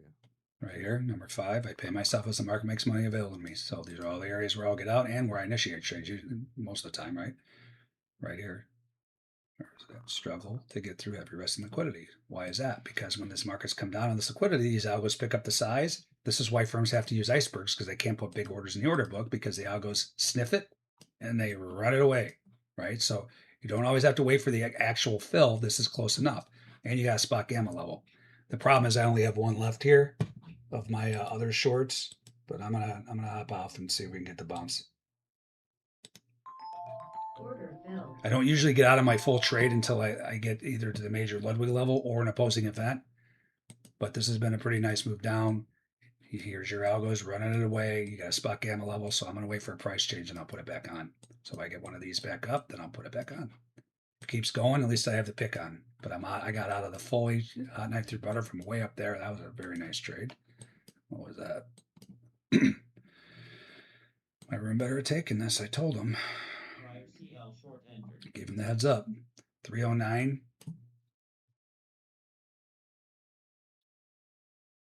Right here, number 5, I pay myself as the market makes money available to me. So these are all the areas where I'll get out and where I initiate trades most of the time, right? Right here. There's that struggle to get through heavy resting liquidity. Why is that? Because when this market's come down on this liquidity, these algos pick up the size. This is why firms have to use icebergs, because they can't put big orders in the order book because the algos sniff it and they run it away, right? So you don't always have to wait for the actual fill. This is close enough. And you got a spot gamma level. The problem is I only have one left here of my other shorts, but I'm gonna hop off and see if we can get the bounce. I don't usually get out of my full trade until I get either to the major Ludwig level or an opposing event, but this has been a pretty nice move down. Here's your algos running it away. You got a spot gamma level, so I'm gonna wait for a price change and I'll put it back on. So if I get one of these back up, then I'll put it back on. If it keeps going, at least I have the pick on. But I got out of the fully hot knife through butter from way up there. That was a very nice trade. What was that? My room better have taken this. I told him. Gave him the heads up. 309.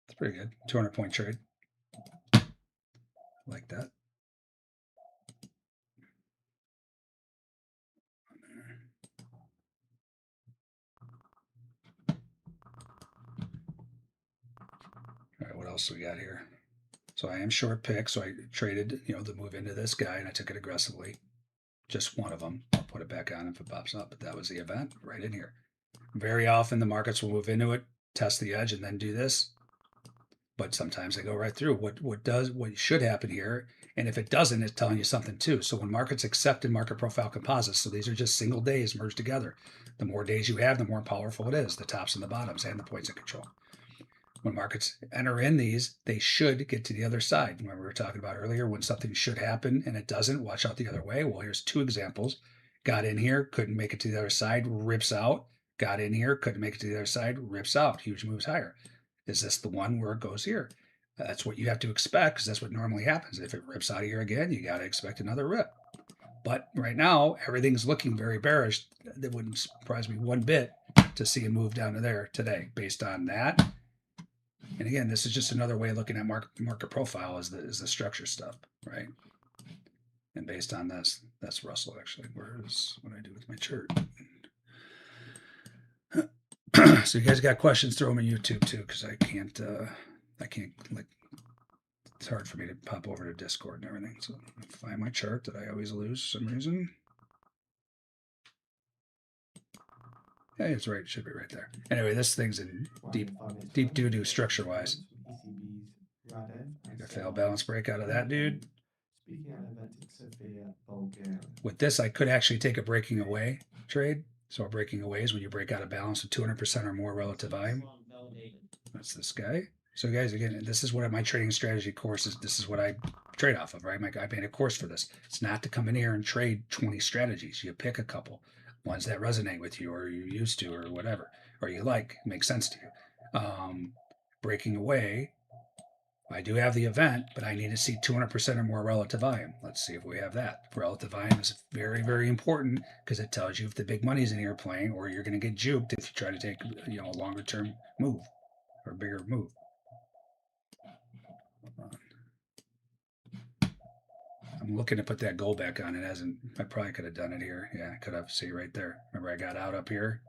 That's pretty good. 200-point trade. Like that. All right, what else we got here? So I am short pick, so I traded, the move into this guy, and I took it aggressively. Just one of them. I'll put it back on if it pops up, but that was the event right in here. Very often the markets will move into it, test the edge, and then do this. But sometimes they go right through. What should happen here, and if it doesn't, it's telling you something too. So when markets accept in market profile composites, so these are just single days merged together. The more days you have, the more powerful it is, the tops and the bottoms and the points of control. When markets enter in these, they should get to the other side. Remember we were talking about earlier, when something should happen and it doesn't, watch out the other way. Well, here's 2 examples. Got in here, couldn't make it to the other side, rips out. Got in here, couldn't make it to the other side, rips out. Huge moves higher. Is this the one where it goes here? That's what you have to expect, because that's what normally happens. If it rips out of here again, you got to expect another rip. But right now, everything's looking very bearish. That wouldn't surprise me one bit to see a move down to there today based on that. And again, this is just another way of looking at market profile is the structure stuff, right? And based on this, that's Russell actually. Where's what I do with my chart? So you guys got questions, throw them in YouTube too, because I can't like, it's hard for me to pop over to Discord and everything. So find my chart that I always lose for some reason. Hey, it's right. It should be right there. Anyway, this thing's in deep doo-doo structure-wise. I fail balance breakout of that dude. With this, I could actually take a breaking away trade. So a breaking away is when you break out of balance with 200% or more relative volume. That's this guy. So guys, again, this is what my trading strategy course is. This is what I trade off of, right? I made a course for this. It's not to come in here and trade 20 strategies. You pick a couple, ones that resonate with you or you're used to or whatever, or you like, make sense to you. Breaking away, I do have the event, but I need to see 200% or more relative volume. Let's see if we have that. Relative volume is very, very important because it tells you if the big money's in here playing, or you're going to get juked if you try to take a longer term move or a bigger move. I'm looking to put that goal back on. It hasn't. I probably could have done it here. Yeah, I could have. See right there. Remember, I got out up here.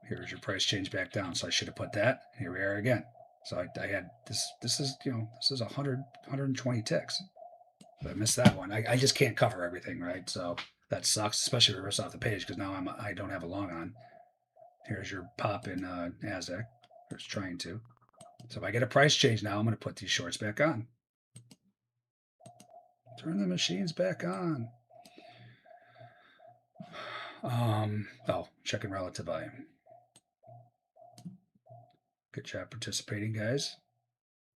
Here's your price change back down. So I should have put that. Here we are again. So I had this. This is, you know, this is 120 ticks. But I missed that one. I just can't cover everything, right? So that sucks, especially reverse off the page, because now I don't have a long on. Here's your pop in NASDAQ. Or it's trying to. So if I get a price change now, I'm going to put these shorts back on. Turn the machines back on. Oh, checking relative volume. Good job participating, guys.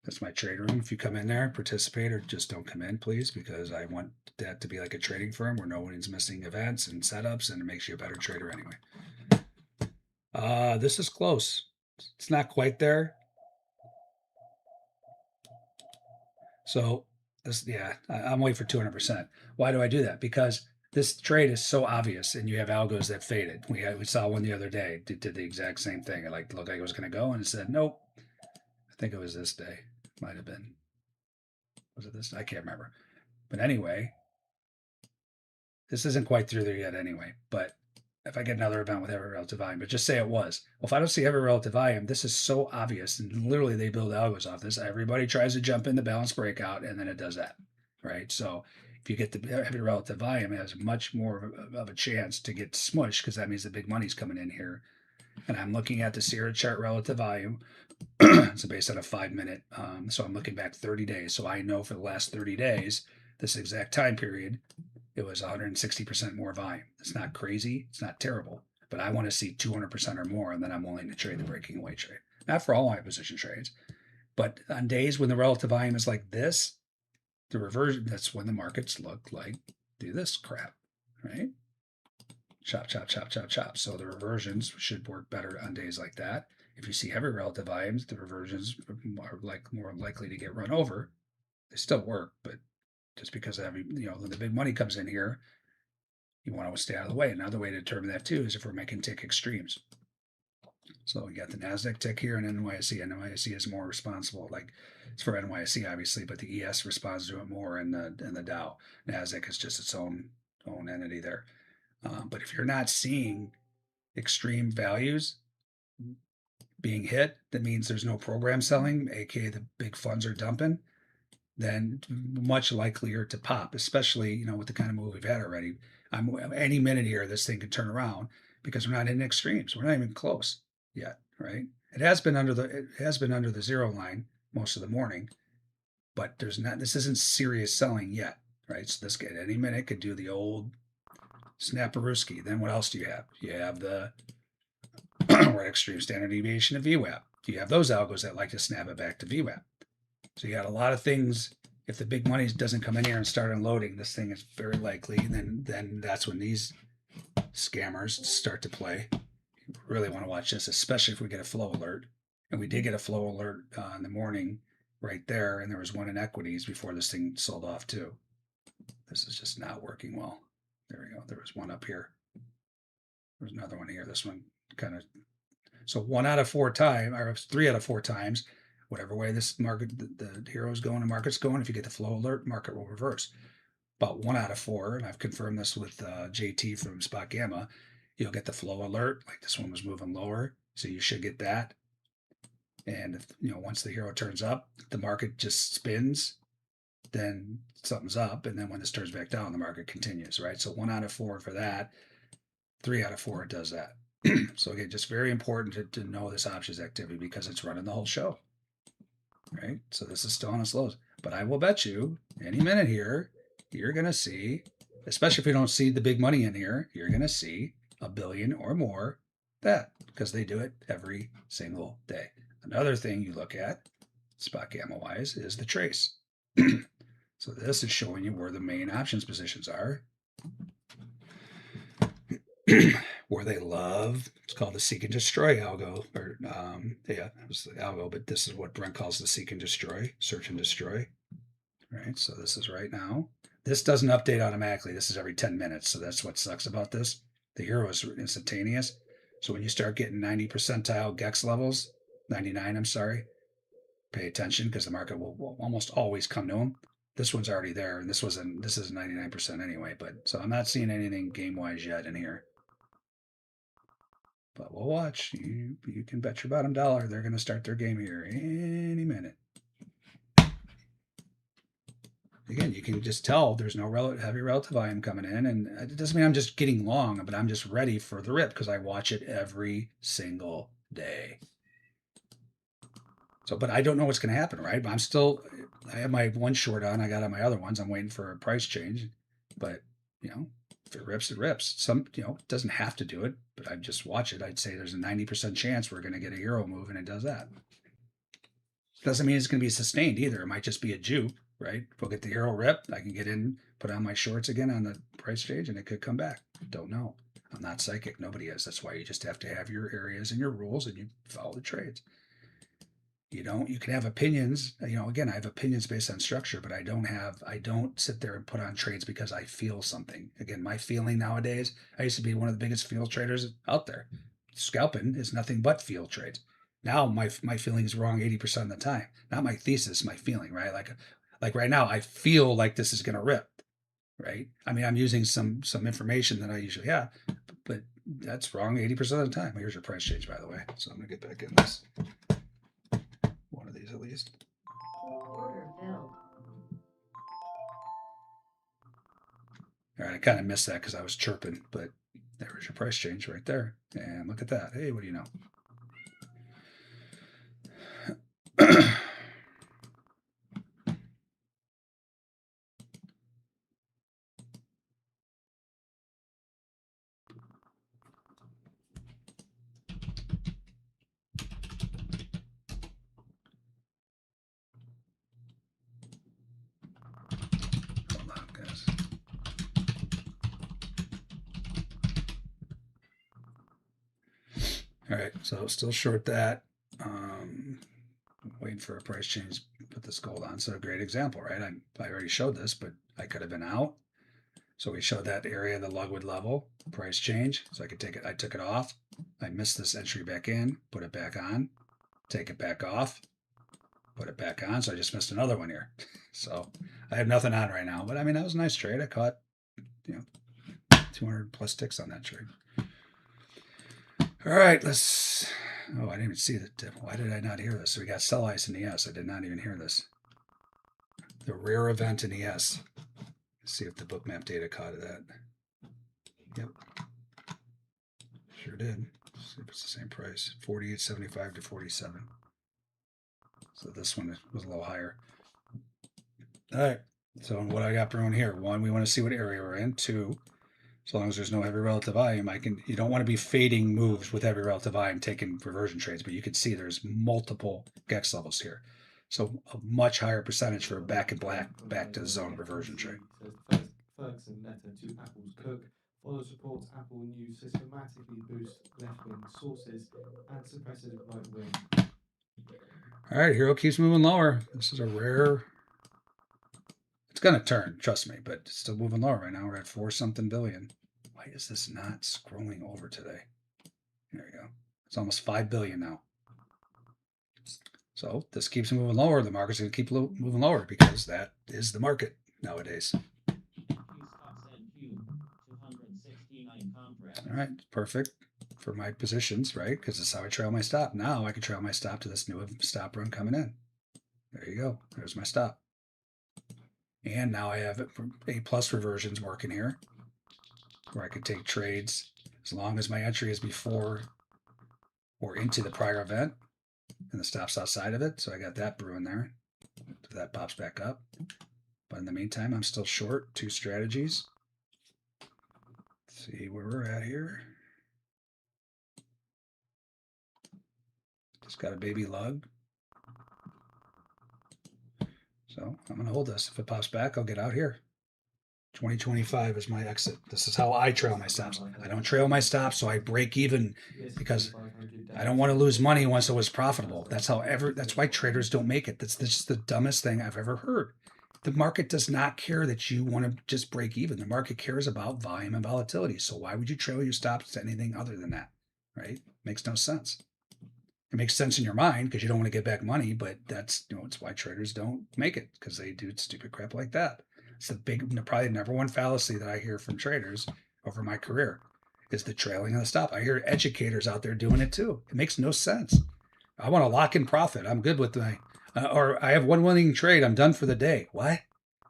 That's my trade room. If you come in there, participate, or just don't come in, please, because I want that to be like a trading firm where no one's missing events and setups, and it makes you a better trader anyway. This is close. It's not quite there. So this, yeah, I'm waiting for 200%. Why do I do that? Because this trade is so obvious, and you have algos that faded. We saw one the other day. It did the exact same thing. It looked like it was going to go, and it said nope. I think it was this day. Might have been. Was it this? I can't remember. But anyway, this isn't quite through there yet anyway. But if I get another event with heavy relative volume, but just say it was. Well, if I don't see heavy relative volume, this is so obvious. And literally they build algos off this. Everybody tries to jump in the balance breakout, and then it does that, right? So if you get the heavy relative volume, it has much more of a chance to get smushed, because that means the big money's coming in here. And I'm looking at the Sierra chart relative volume. So based on a 5-minute. So I'm looking back 30 days. So I know for the last 30 days, this exact time period, it was 160% more volume. It's not crazy. It's not terrible. But I want to see 200% or more, and then I'm willing to trade the breaking away trade. Not for all my position trades, but on days when the relative volume is like this, the reversion, that's when the markets look like do this crap, right? Chop, chop, chop, chop, chop. So the reversions should work better on days like that. If you see heavy relative volumes, the reversions are more likely to get run over. They still work, but just because when the big money comes in here, you want to stay out of the way. Another way to determine that too is if we're making tick extremes. So we got the NASDAQ tick here and NYSE. NYSE is more responsible. Like it's for NYSE obviously, but the ES responds to it more, and the Dow. NASDAQ is just its own entity there. But if you're not seeing extreme values being hit, that means there's no program selling, aka the big funds are dumping, then much likelier to pop, especially with the kind of move we've had already. Any minute here, this thing could turn around because we're not in extremes. We're not even close yet, right? It has been under the zero line most of the morning, but this isn't serious selling yet, right? So this at any minute could do the old Snapperooski. Then what else do you have? You have the extreme standard deviation of VWAP. You have those algos that like to snap it back to VWAP. So you got a lot of things. If the big money doesn't come in here and start unloading, this thing is very likely. And then that's when these scammers start to play. You really want to watch this, especially if we get a flow alert. And we did get a flow alert in the morning right there. And there was one in equities before this thing sold off too. This is just not working well. There we go. There was one up here. There's another one here. This one kind of. So 1 out of 4 times, or 3 out of 4 times, whatever way this market, the hero is going, the market's going, if you get the flow alert, market will reverse. About 1 out of 4, and I've confirmed this with JT from Spot Gamma, you'll get the flow alert, like this one was moving lower, so you should get that. And if, once the hero turns up, the market just spins, then something's up, and then when this turns back down, the market continues, right? So 1 out of 4 for that, 3 out of 4 it does that. So again, just very important to know this options activity because it's running the whole show, right? So this is still on its lows, but I will bet you any minute here, you're going to see, especially if you don't see the big money in here, you're going to see $1 billion or more that because they do it every single day. Another thing you look at, Spot Gamma wise, is the trace. So this is showing you where the main options positions are. Where they love, it's called the seek and destroy algo, or it was the algo, but this is what Brent calls the seek and destroy, search and destroy, right? So this is right now. This doesn't update automatically. This is every 10 minutes. So that's what sucks about this. The hero is instantaneous. So when you start getting 90 percentile GEX levels, 99, I'm sorry, pay attention because the market will almost always come to them. This one's already there, and this is 99% anyway. But so I'm not seeing anything game wise yet in here. But we'll watch. You can bet your bottom dollar they're going to start their game here any minute. Again, you can just tell there's no heavy relative volume coming in, and it doesn't mean I'm just getting long, but I'm just ready for the rip because I watch it every single day. So, but I don't know what's going to happen, right? But I have my one short on. I got on my other ones. I'm waiting for a price change, but if it rips, it rips. Some, it doesn't have to do it, but I just watch it. I'd say there's a 90% chance we're going to get a euro move, and it does that. Doesn't mean it's going to be sustained either. It might just be a juke, right? If we'll get the euro rip, I can get in, put on my shorts again on the price change, and it could come back. Don't know. I'm not psychic. Nobody is. That's why you just have to have your areas and your rules, and you follow the trades. You can have opinions. Again, I have opinions based on structure, but I don't sit there and put on trades because I feel something. Again, my feeling nowadays, I used to be one of the biggest feel traders out there. Scalping is nothing but feel trades. Now my feeling is wrong 80% of the time. Not my thesis, my feeling, right? Like right now, I feel like this is going to rip, right? I mean, I'm using some information that I usually have, but that's wrong 80% of the time. Here's your price change, by the way. So I'm going to get back in this. One of these at least. Order filled. All right, I kind of missed that because I was chirping, but there was your price change right there. And look at that. Hey, what do you know? Hold on, guys. All right, so still short that. Waiting for a price change. Put this gold on. So a great example, right? I already showed this, but I could have been out. So we showed that area, the lugwood level, price change. So I could take it. I took it off. I missed this entry back in. Put it back on. Take it back off. Put it back on. So I just missed another one here. So I have nothing on right now. But I mean, that was a nice trade. I caught 200 plus ticks on that trade. All right, let's. Oh, I didn't even see that. Why did I not hear this? So we got sell ice in ES. I did not even hear this. The rare event in ES. Let's see if the bookmap data caught that. Yep. Sure did. Let's see if it's the same price. 48.75 to 47. So this one was a little higher. All right. So what I got brewing here. One, we want to see what area we're in. Two, as long as there's no heavy relative volume, you don't want to be fading moves with heavy relative volume, taking reversion trades, but you can see there's multiple GEX levels here. So a much higher percentage for a back and black, back to the zone reversion trade. Ferguson letter to Apple's Cook follows reports Apple News systematically boosts left-wing sources and suppresses right-wing. All right, Hero keeps moving lower. This is a rare. It's going to turn, trust me, but it's still moving lower right now. We're at 4-something billion. Why is this not scrolling over today? There we go. It's almost 5 billion now. So this keeps moving lower. The market's going to keep moving lower because that is the market nowadays. All right, perfect for my positions, right? Because that's how I trail my stop. Now I can trail my stop to this new stop run coming in. There you go. There's my stop. And now I have A+ reversions working here where I could take trades as long as my entry is before or into the prior event and the stop's outside of it. So I got that brewing there. So that pops back up. But in the meantime, I'm still short 2 strategies. Let's see where we're at here. Just got a baby lug. So I'm going to hold this. If it pops back, I'll get out here. 2025 is my exit. This is how I trail my stops. I don't trail my stops, so I break even because I don't want to lose money once it was profitable. That's why traders don't make it. That's just the dumbest thing I've ever heard. The market does not care that you want to just break even. The market cares about volume and volatility. So why would you trail your stops to anything other than that, right? Makes no sense. It makes sense in your mind because you don't want to get back money, but that's, it's why traders don't make it, because they do stupid crap like that. It's the probably the number one fallacy that I hear from traders over my career is the trailing of the stop. I hear educators out there doing it too. It makes no sense. I want to lock in profit. I'm good with my, or I have one winning trade. I'm done for the day. What?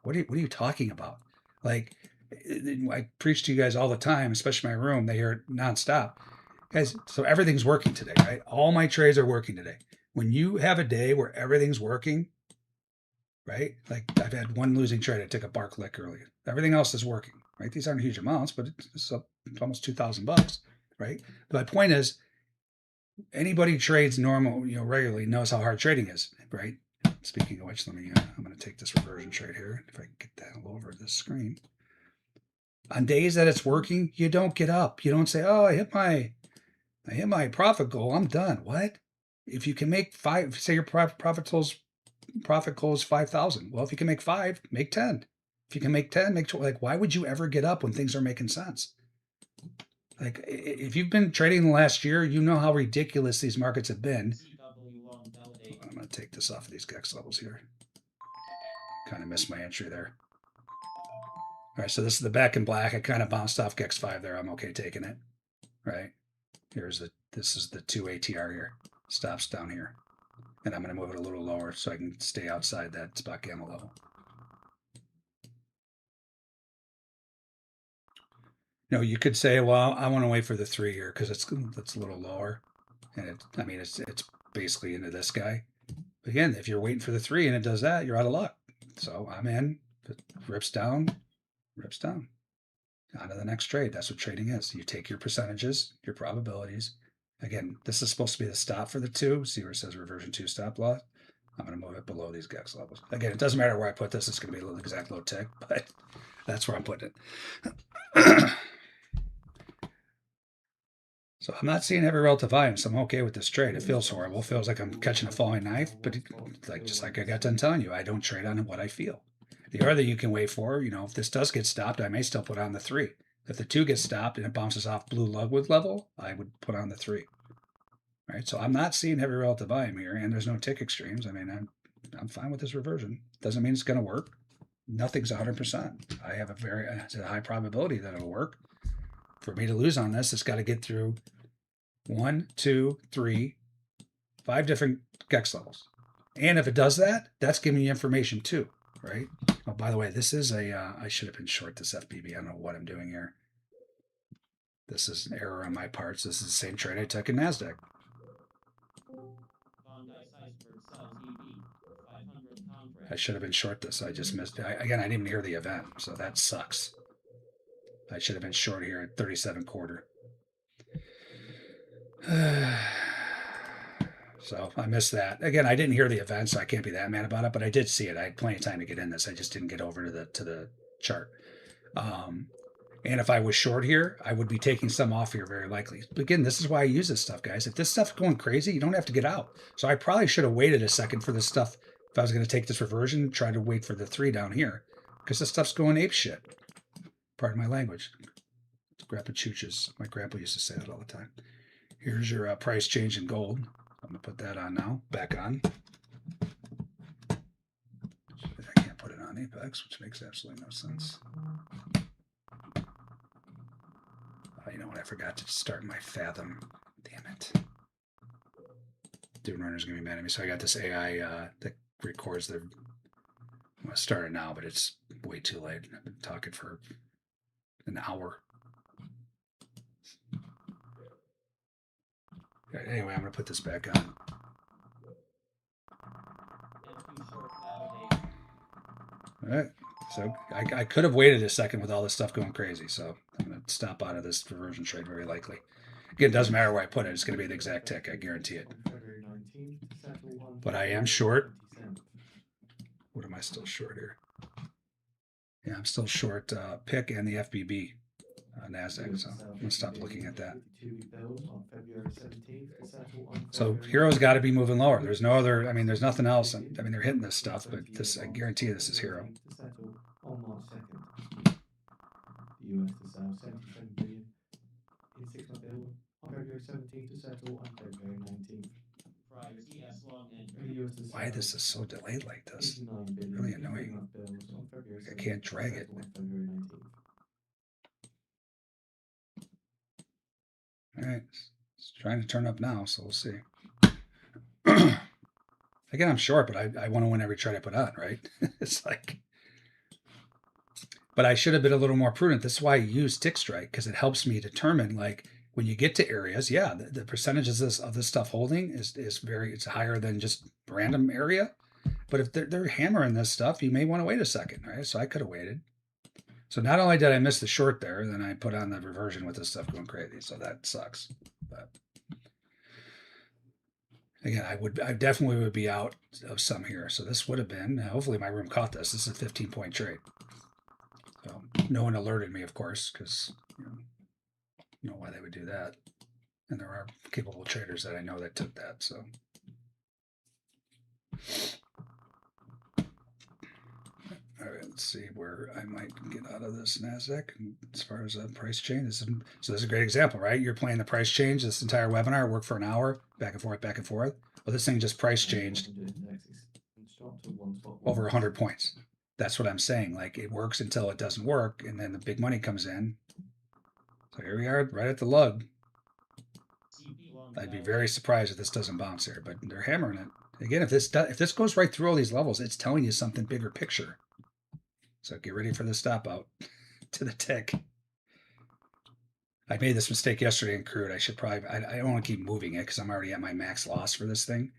What are you talking about? Like, I preach to you guys all the time, especially my room. They hear it nonstop. Guys, so everything's working today, right? All my trades are working today. When you have a day where everything's working, right? Like I've had one losing trade. I took a bark lick earlier. Everything else is working, right? These aren't huge amounts, but it's almost $2,000, right? But my point is, anybody trades normal, regularly knows how hard trading is, right? Speaking of which, I'm going to take this reversion trade here. If I can get that all over this screen. On days that it's working, you don't get up. You don't say, oh, I hit my profit goal. I'm done. What? If you can make five, say your profit goal is 5,000. Well, if you can make 5, make 10. If you can make 10, make 12. Like, why would you ever get up when things are making sense? Like, if you've been trading the last year, you know how ridiculous these markets have been. I'm going to take this off of these GEX levels here. Kind of missed my entry there. All right, so this is the back in black. I kind of bounced off GEX 5 there. I'm okay taking it, right? This is the 2 ATR here. Stops down here. And I'm going to move it a little lower so I can stay outside that spot gamma level. You could say, well, I want to wait for the 3 here because it's a little lower. And it's basically into this guy. But again, if you're waiting for the 3 and it does that, you're out of luck. So I'm in. If it rips down. On to the next trade. That's what trading is. You take your percentages, your probabilities. Again, this is supposed to be the stop for the 2. See where it says reversion 2 stop loss? I'm going to move it below these GEX levels. Again, it doesn't matter where I put this. It's going to be a little exact low tick, but that's where I'm putting it. So I'm not seeing heavy relative volume, so I'm okay with this trade. It feels horrible. It feels like I'm catching a falling knife, but just like I got done telling you, I don't trade on what I feel. The other you can wait for, if this does get stopped, I may still put on the 3. If the 2 gets stopped and it bounces off blue lugwood level, I would put on the 3. Right, so I'm not seeing heavy relative volume here, and there's no tick extremes. I'm fine with this reversion. Doesn't mean it's going to work. Nothing's 100%. I have a high probability that it'll work. For me to lose on this, it's got to get through 1, 2, 3, 5 different GEX levels. And if it does that, that's giving you information too, right? Oh, by the way, this is I should have been short this FBB. I don't know what I'm doing here. This is an error on my parts. This is the same trade I took in NASDAQ. I should have been short this. I just missed it. Again, I didn't even hear the event, so that sucks. I should have been short here at 37.25. So I missed that. Again, I didn't hear the event, so I can't be that mad about it, but I did see it. I had plenty of time to get in this. I just didn't get over to the chart. And if I was short here, I would be taking some off here very likely. But again, this is why I use this stuff, guys. If this stuff's going crazy, you don't have to get out. So I probably should have waited a second for this stuff. If I was going to take this reversion, try to wait for the 3 down here, because this stuff's going ape shit. Pardon my language. Grandpa chooches. My grandpa used to say that all the time. Here's your price change in gold. I'm going to put that on now. Back on. I can't put it on Apex, which makes absolutely no sense. You know what? I forgot to start my Fathom. Damn it. Doom Runner's going to be mad at me. So I got this AI that records the... I'm going to start it now, but it's way too late. I've been talking for an hour. Anyway, I'm going to put this back on. All right. So I could have waited a second with all this stuff going crazy. So I'm going to stop out of this reversion trade very likely. Again, it doesn't matter where I put it. It's going to be the exact tick. I guarantee it. But I am short. What am I still short here? Yeah, I'm still short PIC and the FBB NASDAQ. So I'm going to stop looking at that. So Hero's got to be moving lower. There's no other, there's nothing else. They're hitting this stuff, but this, I guarantee this is Hero. On March 2nd, the US to sell 77 billion in 6-month bill on February 17th to settle on February 19th. Why this is so delayed like this? Really annoying. I can't drag it. All right, it's trying to turn up now, so we'll see. Again, I'm short, but I want to win every trade I put on, right? It's like, but I should have been a little more prudent. This is why I use tick strike, because it helps me determine, like, when you get to areas, yeah, the percentages of this stuff holding is it's higher than just random area. But if they're hammering this stuff, you may want to wait a second, right? So I could have waited. So not only did I miss the short there, then I put on the reversion with this stuff going crazy. So that sucks. But again, I definitely would be out of some here. So this would have been, hopefully my room caught this. This is a 15-point trade. So no one alerted me, of course, because you know why they would do that. And there are capable traders that I know that took that. So all right, let's see where I might get out of this NASDAQ as far as a price change. So this is a great example, right? You're playing the price change. This entire webinar worked for an hour, back and forth, back and forth. Well, this thing just price changed over 100 points. That's what I'm saying. Like, it works until it doesn't work, and then the big money comes in. So here we are, right at the lug. I'd be very surprised if this doesn't bounce here, but they're hammering it. Again, if this goes right through all these levels, it's telling you something bigger picture. So get ready for the stop out to the tick. I made this mistake yesterday in crude. I should probably, I don't want to keep moving it because I'm already at my max loss for this thing.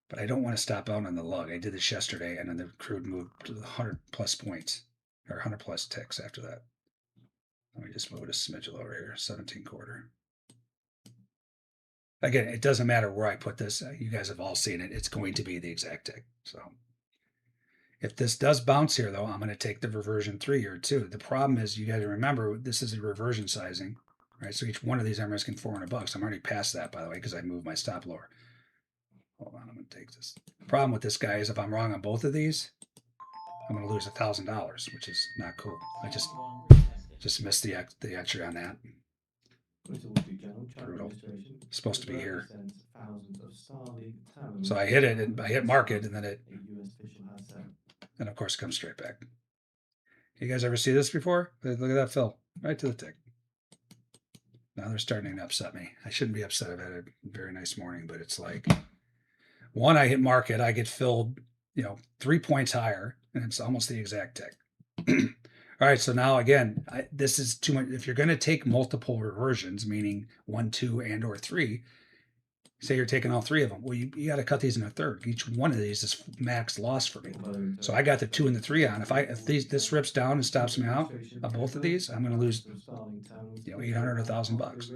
But I don't want to stop out on the lug. I did this yesterday, and then the crude moved to 100 plus points, or 100 plus ticks after that. Let me just move it a smidge over here, 17.25. Again, it doesn't matter where I put this. You guys have all seen it. It's going to be the exact tick. So if this does bounce here, though, I'm going to take the reversion 3 here too. The problem is, you got to remember, this is a reversion sizing, right? So each one of these I'm risking $400. I'm already past that, by the way, because I moved my stop lower. Hold on, I'm going to take this. The problem with this guy is if I'm wrong on both of these, I'm going to lose $1,000, which is not cool. I just missed the entry on that. Brutal. It's supposed to be here. So I hit it, and I hit market, and then and of course, it comes straight back. You guys ever see this before? Look at that, Phil. Right to the tick. Now they're starting to upset me. I shouldn't be upset. I've had a very nice morning, but it's like, one, I hit market, I get filled, 3 points higher, and it's almost the exact tick. All right, so now again, this is too much. If you're going to take multiple reversions, meaning 1, 2, and or 3, say you're taking all 3 of them, well, you got to cut these in a third. Each one of these is max loss for me. So I got the 2 and the 3 on. If this rips down and stops me out of both of these, I'm going to lose, $800 or $1,000.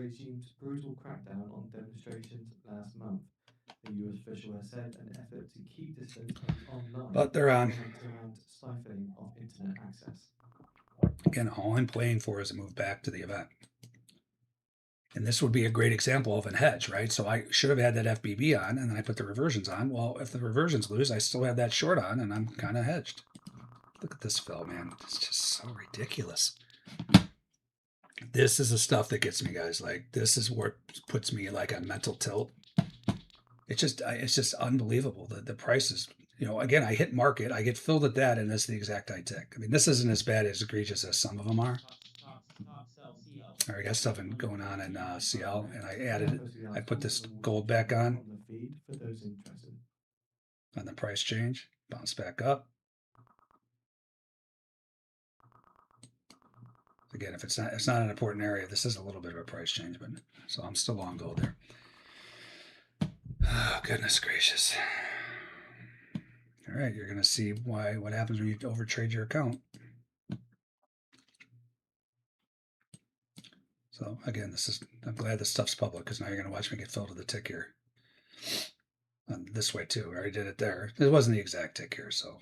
Brutal crackdown on demonstrations last month. The US official has said an effort to keep distance online, but they're on. And stifling of internet access. Again, all I'm playing for is a move back to the event. And this would be a great example of a hedge, right? So I should have had that FBB on, and then I put the reversions on. Well, if the reversions lose, I still have that short on, and I'm kind of hedged. Look at this fill, man. It's just so ridiculous. This is the stuff that gets me, guys. Like, this is what puts me like a mental tilt. It's just unbelievable. The prices, again, I hit market, I get filled at that, and that's the exact high tick. I mean, this isn't as bad as egregious as some of them are. All right, I got stuff going on in CL, and I put this gold back on the price change, bounce back up. Again, if it's not an important area, this is a little bit of a price change, but so I'm still long gold there. Oh, goodness gracious. All right, you're going to see what happens when you overtrade your account. So again, I'm glad this stuff's public, because now you're going to watch me get filled to the tick here. And this way too. I already did it there. It wasn't the exact tick here, so.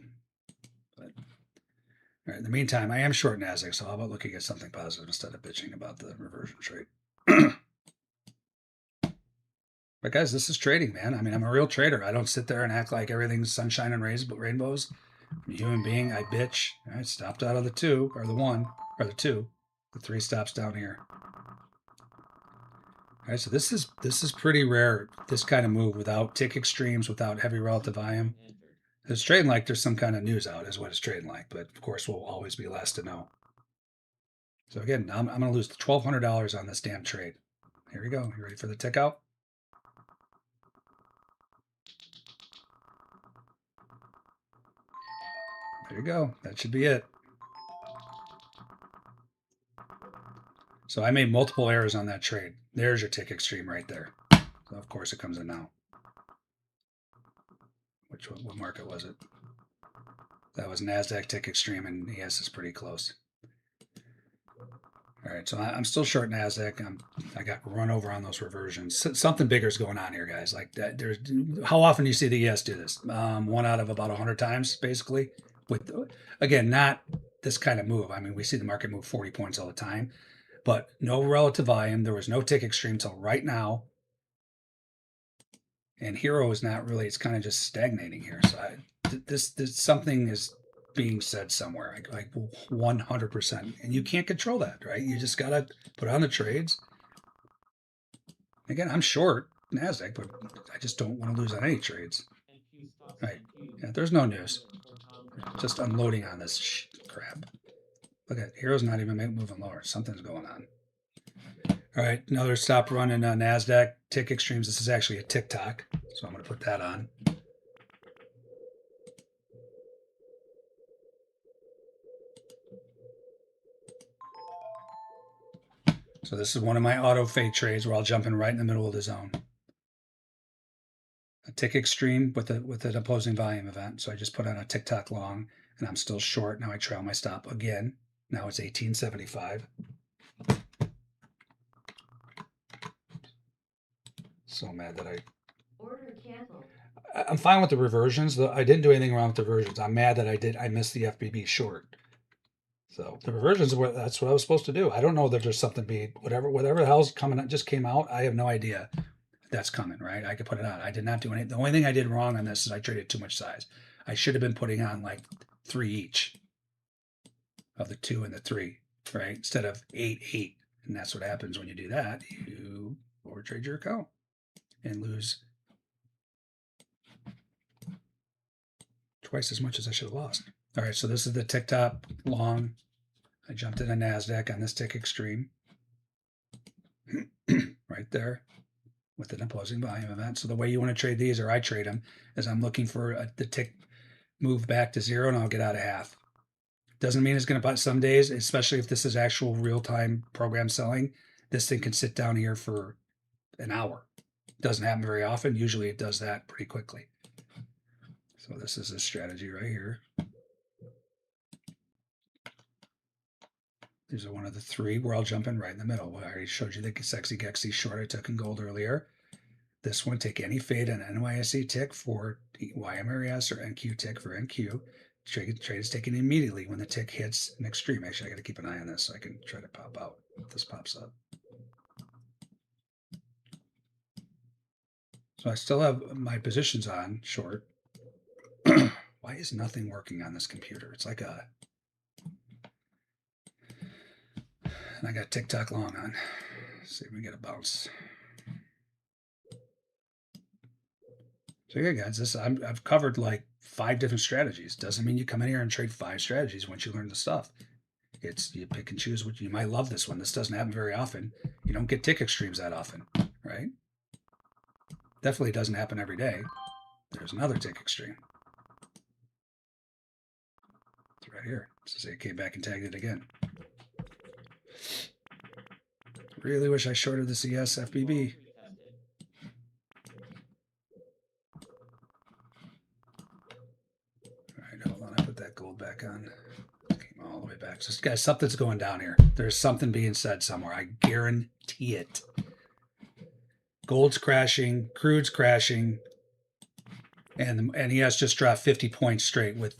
But, all right, in the meantime, I am short NASDAQ, so how about looking at something positive instead of bitching about the reversion trade? But guys, this is trading, man. I mean, I'm a real trader. I don't sit there and act like everything's sunshine and rainbows. I'm a human being. I bitch. All right, stopped out of the 2, or the 1, or the 2. The 3 stops down here. All right, so this is pretty rare. This kind of move without tick extremes, without heavy relative volume. It's trading like there's some kind of news out, is what it's trading like. But of course, we'll always be last to know. So again, I'm going to lose $1,200 on this damn trade. Here we go. You ready for the tick out? There you go. That should be it. So I made multiple errors on that trade. There's your tick extreme right there. So of course it comes in now. What market was it? That was NASDAQ tick extreme, and ES is pretty close. All right, so I'm still short NASDAQ. I got run over on those reversions. Something bigger is going on here, guys. Like that. How often do you see the ES do this? 1 out of about 100 times, basically. With again, not this kind of move. I mean, we see the market move 40 points all the time, but no relative volume. There was no tick extreme till right now, and Hero is not really. It's kind of just stagnating here. So this something is being said somewhere, like 100%, and you can't control that, right? You just gotta put on the trades. Again, I'm short NASDAQ, but I just don't want to lose on any trades. Right? Yeah, there's no news. Just unloading on this crap. Look at Hero's not even moving lower. Something's going on. All right, another stop run in NASDAQ tick extremes. This is actually a TikTok, so I'm going to put that on. So this is one of my auto fade trades where I'll jump in right in the middle of the zone. A tick extreme with an opposing volume event. So I just put on a TikTok long, and I'm still short. Now I trail my stop again. Now it's 1875. So mad that Order canceled. I'm fine with the reversions. I didn't do anything wrong with the reversions. I'm mad that I missed the FBB short. So the reversions, that's what I was supposed to do. I don't know that there's something whatever the hell's coming, just came out. I have no idea that's coming, right? I could put it on. I did not do anything. The only thing I did wrong on this is I traded too much size. I should have been putting on like 3 each of the 2 and the 3, right? Instead of 8. And that's what happens when you do that. You overtrade your account and lose twice as much as I should have lost. All right, so this is the TikTok long. I jumped in a NASDAQ on this tick extreme. Right there with an opposing volume event. So the way you want to trade these, or I trade them, is I'm looking for the tick move back to 0 and I'll get out of half. Doesn't mean it's going to buy some days, especially if this is actual real-time program selling. This thing can sit down here for an hour. Doesn't happen very often. Usually it does that pretty quickly. So this is a strategy right here. These are one of the 3 where I'll jump in right in the middle. I already showed you the Sexy Gexy short I took in gold earlier. This one, take any fade on NYSE tick for YMRS or NQ tick for NQ. Trade is taken immediately when the tick hits an extreme. Actually, I got to keep an eye on this so I can try to pop out if this pops up. So I still have my positions on short. Why is nothing working on this computer? It's like a... And I got TikTok long on. Let's see if we get a bounce. So yeah, guys, I've covered like 5 different strategies. Doesn't mean you come in here and trade 5 strategies once you learn the stuff. It's you pick and choose what you might love this one. This doesn't happen very often. You don't get tick extremes that often, right? Definitely doesn't happen every day. There's another tick extreme. It's right here. So it came back and tagged it again. Really wish I shorted the CS FBB. All right, hold on. I put that gold back on. Came all the way back. So, guys, something's going down here. There's something being said somewhere. I guarantee it. Gold's crashing, crude's crashing, and ES just dropped 50 points straight with,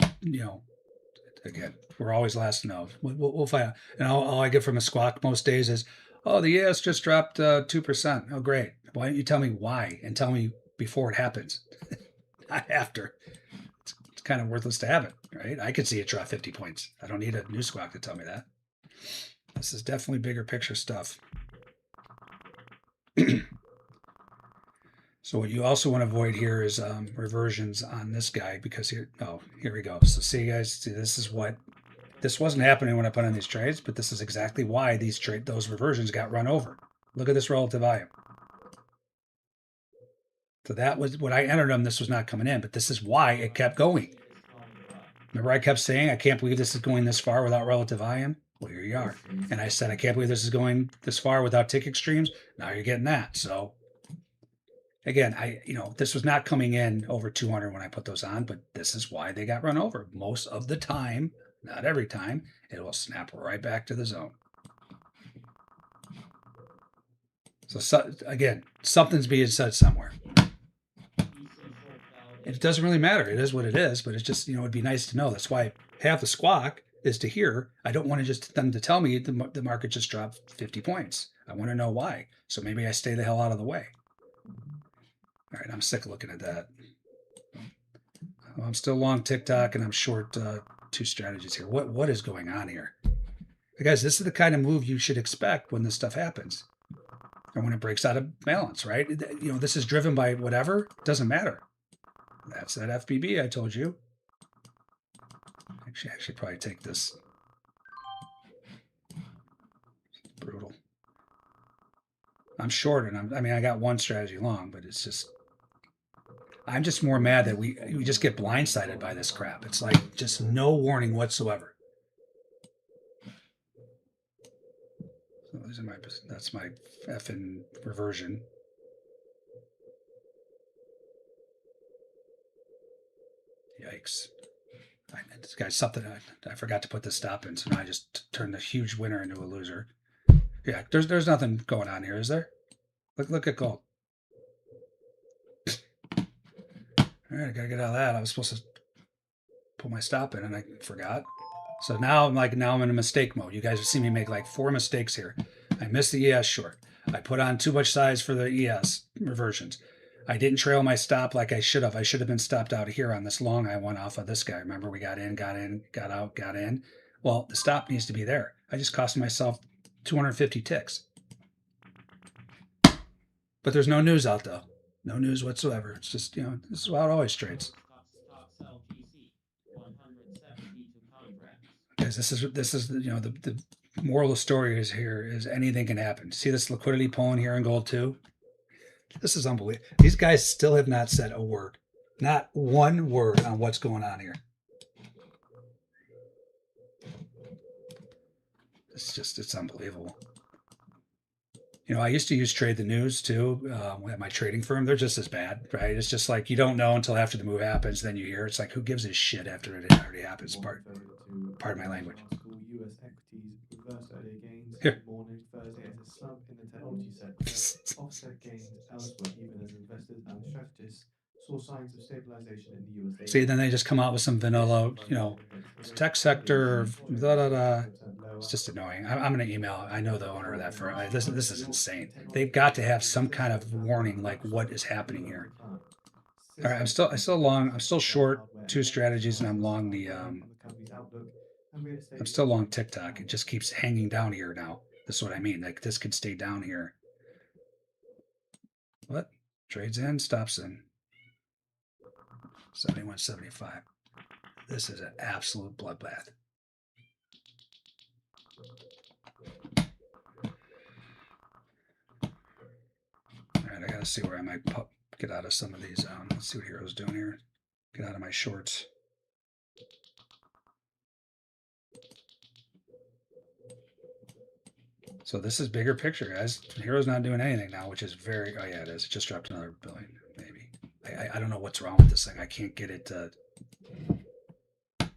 again, we're always last to know. We'll find out. And all I get from a squawk most days is, oh, the ES just dropped 2%. Oh, great. Why don't you tell me why and tell me before it happens, not after. It's kind of worthless to have it, right? I could see it drop 50 points. I don't need a new squawk to tell me that. This is definitely bigger picture stuff. So what you also want to avoid here is reversions on this guy, because here we go. So see, guys, see, this wasn't happening when I put on these trades, but this is exactly why those reversions got run over. Look at this relative volume. So that was when I entered them, this was not coming in, but this is why it kept going. Remember, I kept saying, I can't believe this is going this far without relative volume. Well, here you are. And I said, I can't believe this is going this far without tick extremes. Now you're getting that. So again, this was not coming in over 200 when I put those on, but this is why they got run over. Most of the time, not every time, it will snap right back to the zone. So again, something's being said somewhere. It doesn't really matter. It is what it is, but it's just, it'd be nice to know. That's why half the squawk is to hear. I don't want them to tell me the market just dropped 50 points. I want to know why. So maybe I stay the hell out of the way. All right, I'm sick of looking at that. Well, I'm still long TikTok and I'm short 2 strategies here. What is going on here? Guys, this is the kind of move you should expect when this stuff happens. Or when it breaks out of balance, right? This is driven by whatever. It doesn't matter. That's that FBB I told you. Actually probably take this. It's brutal. I'm short, and I got one strategy long, but it's just, I'm just more mad that we just get blindsided by this crap. It's like just no warning whatsoever. So that's my effing reversion. Yikes. This guy's something I forgot to put the stop in, so now I just turned a huge winner into a loser. Yeah, there's nothing going on here, is there? Look at gold. All right, I gotta get out of that. I was supposed to put my stop in and I forgot. So now I'm in a mistake mode. You guys have seen me make like 4 mistakes here. I missed the ES short. I put on too much size for the ES reversions. I didn't trail my stop like I should have. I should have been stopped out here on this long I went off of this guy. Remember, we got in, got out, got in. Well, the stop needs to be there. I just cost myself 250 ticks. But there's no news out though. No news whatsoever. It's just, this is how it always trades. Guys, this is the moral of the story is anything can happen. See this liquidity pulling here in gold too? This is unbelievable. These guys still have not said a word. Not one word on what's going on here. It's unbelievable. I used to use Trade the News too at my trading firm. They're just as bad, right? It's just like you don't know until after the move happens, then you hear. It's like, who gives a shit after it already happens? Pardon my language. US equities reversed earlier gains Here. morning Thursday as a slump in the technology sector offset gains elsewhere, even as investors and strategists saw signs of stabilization in the US. See, then they just come out with some vanilla, tech sector, da da da. It's just annoying. I'm going to email. I know the owner of that firm. This is insane. They've got to have some kind of warning, like what is happening here. All right, I'm still long. I'm still short 2 strategies, and I'm long I'm still long TikTok. It just keeps hanging down here now. This is what I mean. Like this could stay down here. What? Trades in, stops in. 71.75. This is an absolute bloodbath. All right, I gotta see where I might get out of some of these. Let's see what Hero's doing here. Get out of my shorts. So this is bigger picture, guys. Hero's not doing anything now, which is very. Oh yeah, it is. It just dropped another billion, maybe. I don't know what's wrong with this thing. I can't get it to. The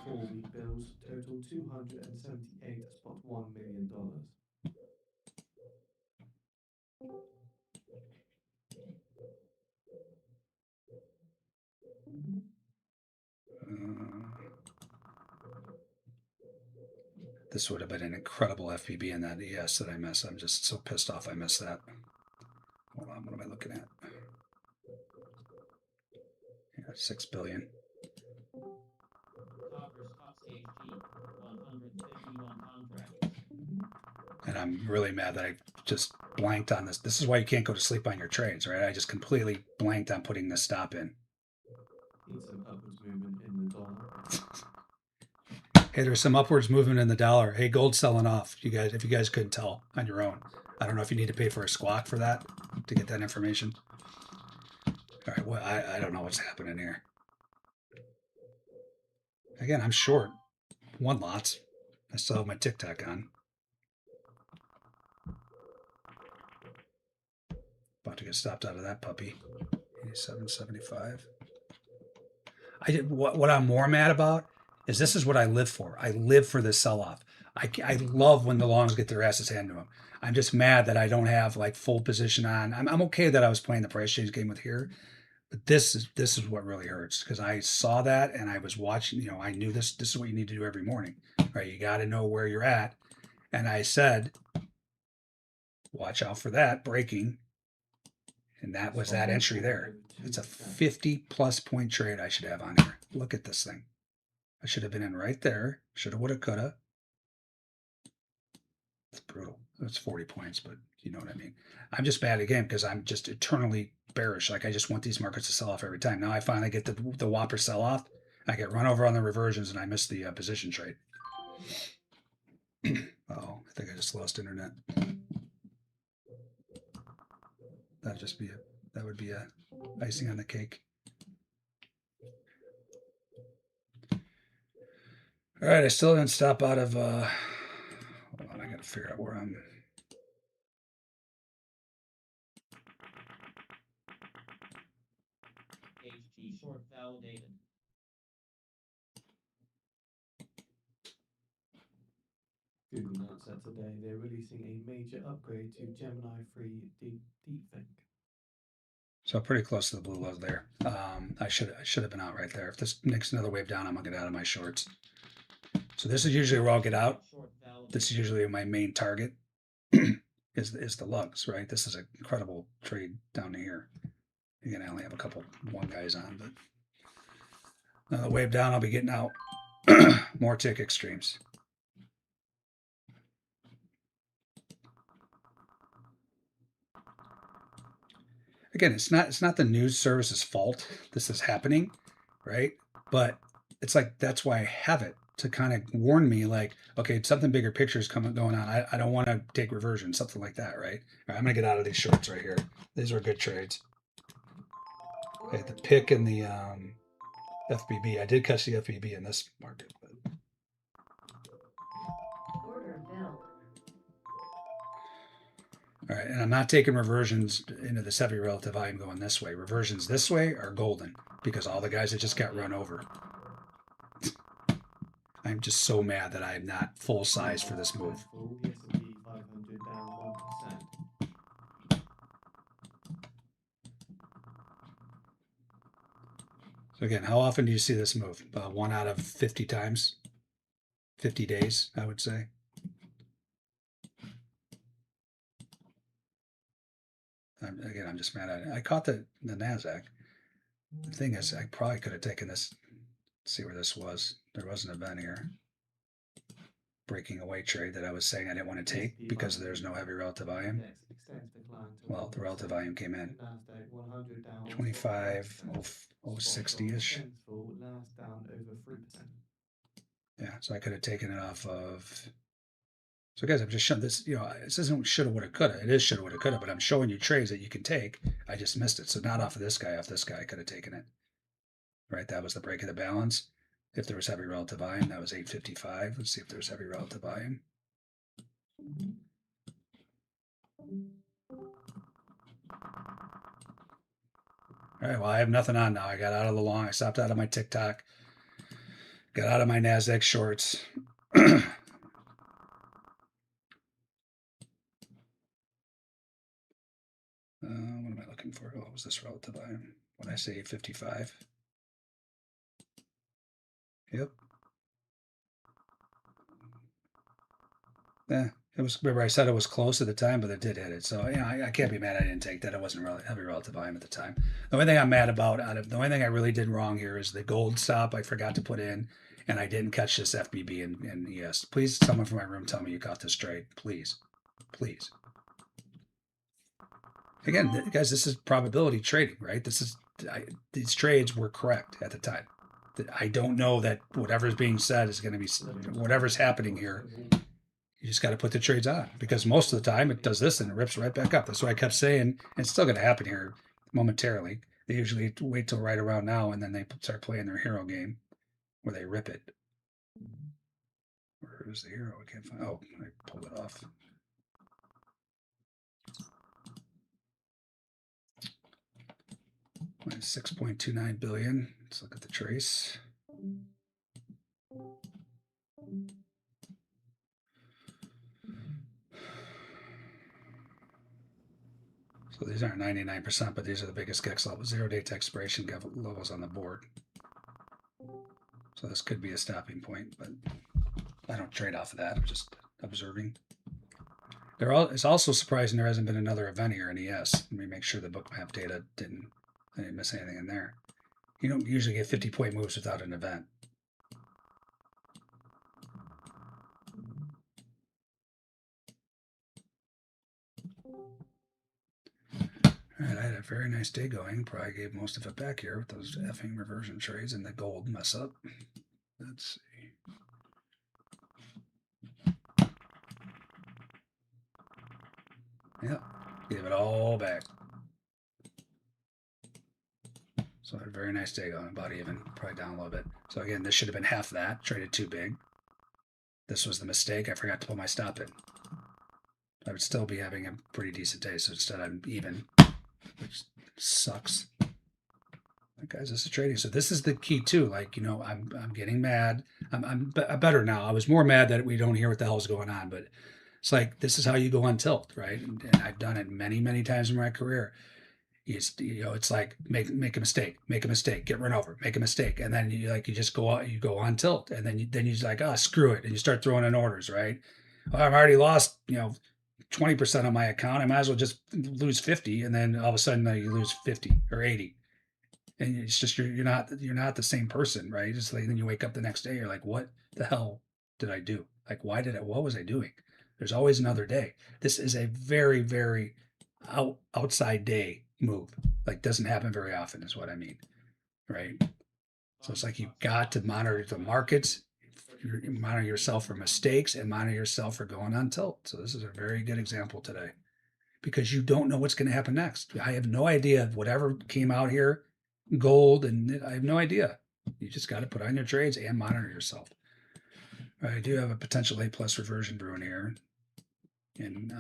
4-week bills total $278.1 million. This would have been an incredible FBB in that ES that I missed. I'm just so pissed off I missed that. Hold on, what am I looking at? Yeah, 6 billion. I'm really mad that I just blanked on this. This is why you can't go to sleep on your trades, right? I just completely blanked on putting this stop in. Need some upwards movement in the dollar. Hey, there's some upwards movement in the dollar. Hey, gold's selling off. You guys, if you guys couldn't tell on your own, I don't know if you need to pay for a squawk for that to get that information. All right, well, I don't know what's happening here. Again, I'm short. One lots. I still have my TikTok on. About to get stopped out of that puppy. 87.75. What I'm more mad about is this is what I live for. I live for this sell-off. I love when the longs get their asses handed to them. I'm just mad that I don't have like full position on. I'm okay that I was playing the price change game with here, but this is what really hurts because I saw that and I was watching. You know, I knew this is what you need to do every morning, right? You got to know where you're at, and I said, watch out for that breaking. And that was that entry there. It's a 50+ point trade I should have on here. Look at this thing. I should have been in right there. Shoulda, woulda, coulda. It's brutal. It's 40 points, but you know what I mean. I'm just mad again because I'm just eternally bearish. Like I just want these markets to sell off every time. Now I finally get the whopper sell off. I get run over on the reversions and I miss the position trade. Oh, I think I just lost internet. That would be a icing on the cake. All right, I still didn't stop out of. Hold on, I got to figure out where I'm. HG short validated. Google announced that today they're releasing a major upgrade to Gemini 3 Deepthink. So pretty close to the blue low there. I should have been out right there. If this makes another wave down, I'm gonna get out of my shorts. So this is usually where I'll get out. This is usually my main target is the lugs, right? This is an incredible trade down to here. Again, I only have a couple one guys on, but another wave down, I'll be getting out. More tick extremes. Again, it's not the news service's fault this is happening, right? But it's like that's why I have it to kind of warn me, like, okay, something bigger picture is going on. I don't want to take reversion, something like that, right? All right, I'm gonna get out of these shorts right here. These are good trades. Okay, the pick and the FBB. I did catch the FBB in this market, but Order built. all right, and I'm not taking reversions into this heavy relative volume going this way. Reversions this way are golden because all the guys that just got run over. I'm just so mad that I'm not full size for this move. The S&P 500 down 1%. So again, how often do you see this move? 1 out of 50 times, 50 days, I would say. I'm just mad at it. I caught the NASDAQ. The thing is, I probably could have taken this. See where this was. There was an event here. Breaking away trade that I was saying I didn't want to take because there's no heavy relative volume. Well, the relative volume came in 25,060-ish. Yeah, so I could have taken it off of. So guys, I'm just showing this, this isn't shoulda, woulda, coulda. It is shoulda, woulda, coulda, but I'm showing you trades that you can take. I just missed it. So not off of this guy, I could have taken it. Right, that was the break of the balance. If there was heavy relative volume, that was 855. Let's see if there's heavy relative volume. All right, well, I have nothing on now. I got out of the long. I stopped out of my TikTok. Got out of my NASDAQ shorts. What am I looking for? What was this relative volume? When I say 855. Yep. Yeah, it was. Remember, I said it was close at the time, but it did hit it. So I can't be mad I didn't take that. It wasn't really heavy relative volume at the time. The only thing I'm mad about, the only thing I really did wrong here is the gold stop I forgot to put in, and I didn't catch this FBB and ES. Please, someone from my room, tell me you caught this trade, please. please. Again, guys, this is probability trading, right? These trades were correct at the time. I don't know that whatever's being said is going to be whatever's happening here. You just got to put the trades on, because most of the time it does this and it rips right back up. That's what I kept saying. And it's still going to happen here momentarily. They usually wait till right around now, and then they start playing their hero game where they rip it. Where's the hero? I can't find. Oh, I pulled it off. $6.29 billion. Let's look at the trace. So these aren't 99%, but these are the biggest GEX levels, 0-day to expiration levels on the board. So this could be a stopping point, but I don't trade off of that. I'm just observing. It's also surprising there hasn't been another event here in ES. Let me make sure the Bookmap data I didn't miss anything in there. You don't usually get 50-point moves without an event. All right, I had a very nice day going. Probably gave most of it back here with those effing reversion trades and the gold mess up. Let's see. Yep, gave it all back. So I had a very nice day going, about even, probably down a little bit. So again, this should have been half that, traded too big. This was the mistake. I forgot to put my stop in. I would still be having a pretty decent day. So instead I'm even, which sucks. Guys, this is trading. So this is the key too. Like, you know, I'm getting mad. I'm better now. I was more mad that we don't hear what the hell is going on, but it's like, this is how you go on tilt, right? And I've done it many, many times in my career. It's like make a mistake, get run over, make a mistake, and then you just go on tilt, and then you're like, screw it, and you start throwing in orders, right? Well, I've already lost 20% of my account. I might as well just lose 50, and then all of a sudden you lose 50 or 80, and it's just you're not the same person, right? Just like then you wake up the next day, you're like, what the hell did I do? Like, what was I doing? There's always another day. This is a very, very outside day move. Like, doesn't happen very often is what I mean, right? So it's like you've got to monitor the markets, monitor yourself for mistakes, and monitor yourself for going on tilt. So this is a very good example today, because you don't know what's going to happen next. I have no idea. Whatever came out here, gold, and I have no idea. You just got to put on your trades and monitor yourself. I do have a potential A+ reversion brewing here in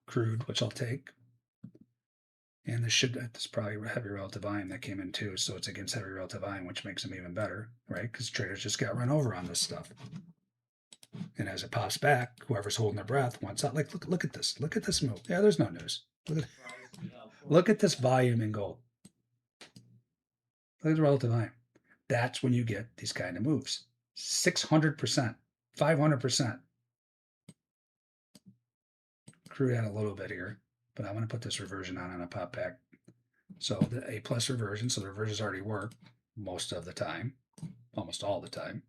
crude, which I'll take. And this probably heavy relative volume that came in too. So it's against heavy relative volume, which makes them even better, right? Because traders just got run over on this stuff. And as it pops back, whoever's holding their breath wants out. Like, look at this. Look at this move. Yeah, there's no news. Look at this volume in gold. Look at the relative volume. That's when you get these kind of moves. 600%, 500%. Crude had a little bit here, but I'm going to put this reversion on a pop back. So the A+ reversion, so the reversions already work most of the time, almost all the time.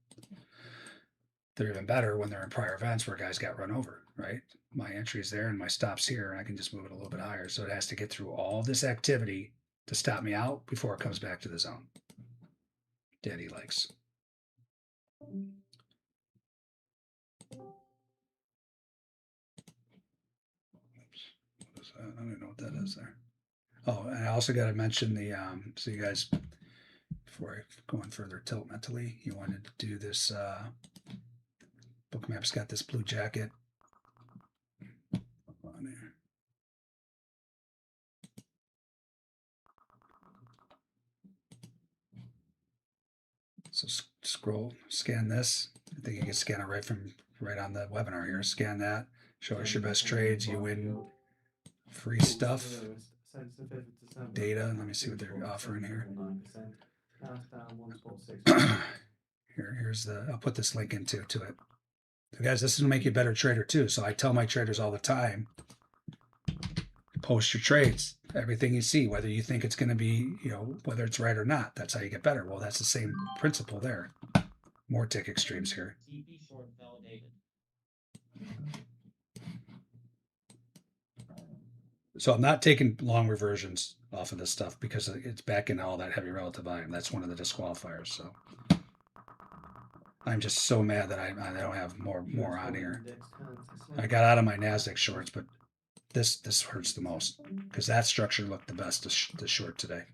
They're even better when they're in prior events where guys got run over, right? My entry is there and my stop's here, and I can just move it a little bit higher. So it has to get through all this activity to stop me out before it comes back to the zone. Daddy likes. Oops, what is that? I don't even know what that is there. Oh, and I also got to mention the, so you guys, before I go on further tilt mentally, you wanted to do this, Bookmap's got this blue jacket. On there. So scan this. I think you can scan it right on the webinar here. Scan that. Show us your best trades. You win free stuff. Data. Let me see what they're offering here. I'll put this link into it. So guys, this will make you a better trader too. So I tell my traders all the time, post your trades, everything you see, whether you think it's going to be, whether it's right or not. That's how you get better. Well, that's the same principle there. More tick extremes here. So I'm not taking long reversions off of this stuff because it's back in all that heavy relative volume. That's one of the disqualifiers. So I'm just so mad that I don't have more on here. I got out of my NASDAQ shorts, but this hurts the most because that structure looked the best to short today.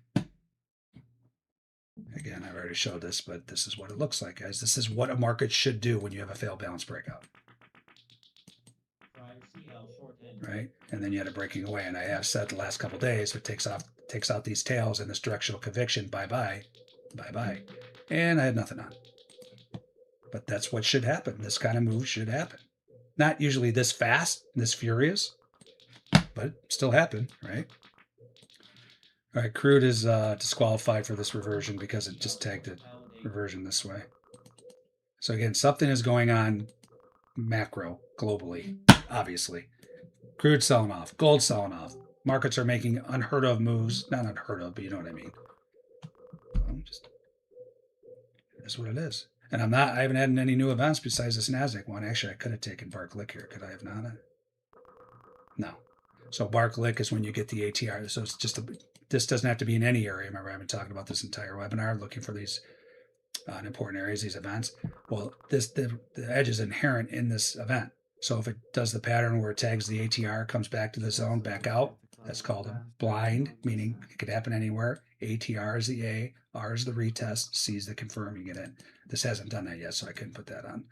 Again, I've already showed this, but this is what it looks like, guys. This is what a market should do when you have a failed balance breakout. Right? And then you had a breaking away. And I have said the last couple of days, it takes out these tails and this directional conviction. Bye-bye. Bye-bye. And I had nothing on. But that's what should happen. This kind of move should happen. Not usually this fast, this furious, but still happen, right? All right, crude is disqualified for this reversion because it just tagged it reversion this way. So again, something is going on macro globally, obviously. Crude selling off, gold selling off. Markets are making unheard of moves. Not unheard of, but you know what I mean. Just, that's what it is. And I haven't had any new events besides this NASDAQ one. Actually, I could have taken Bark Lick here. Could I have not? No. So Bark Lick is when you get the ATR. So it's just this doesn't have to be in any area. Remember, I've been talking about this entire webinar, looking for these important areas, these events. Well, the edge is inherent in this event. So if it does the pattern where it tags the ATR, comes back to the zone, back out, that's called a blind, meaning it could happen anywhere. ATR is the A, R is the retest, C is the confirm, you get in. This hasn't done that yet, so I couldn't put that on.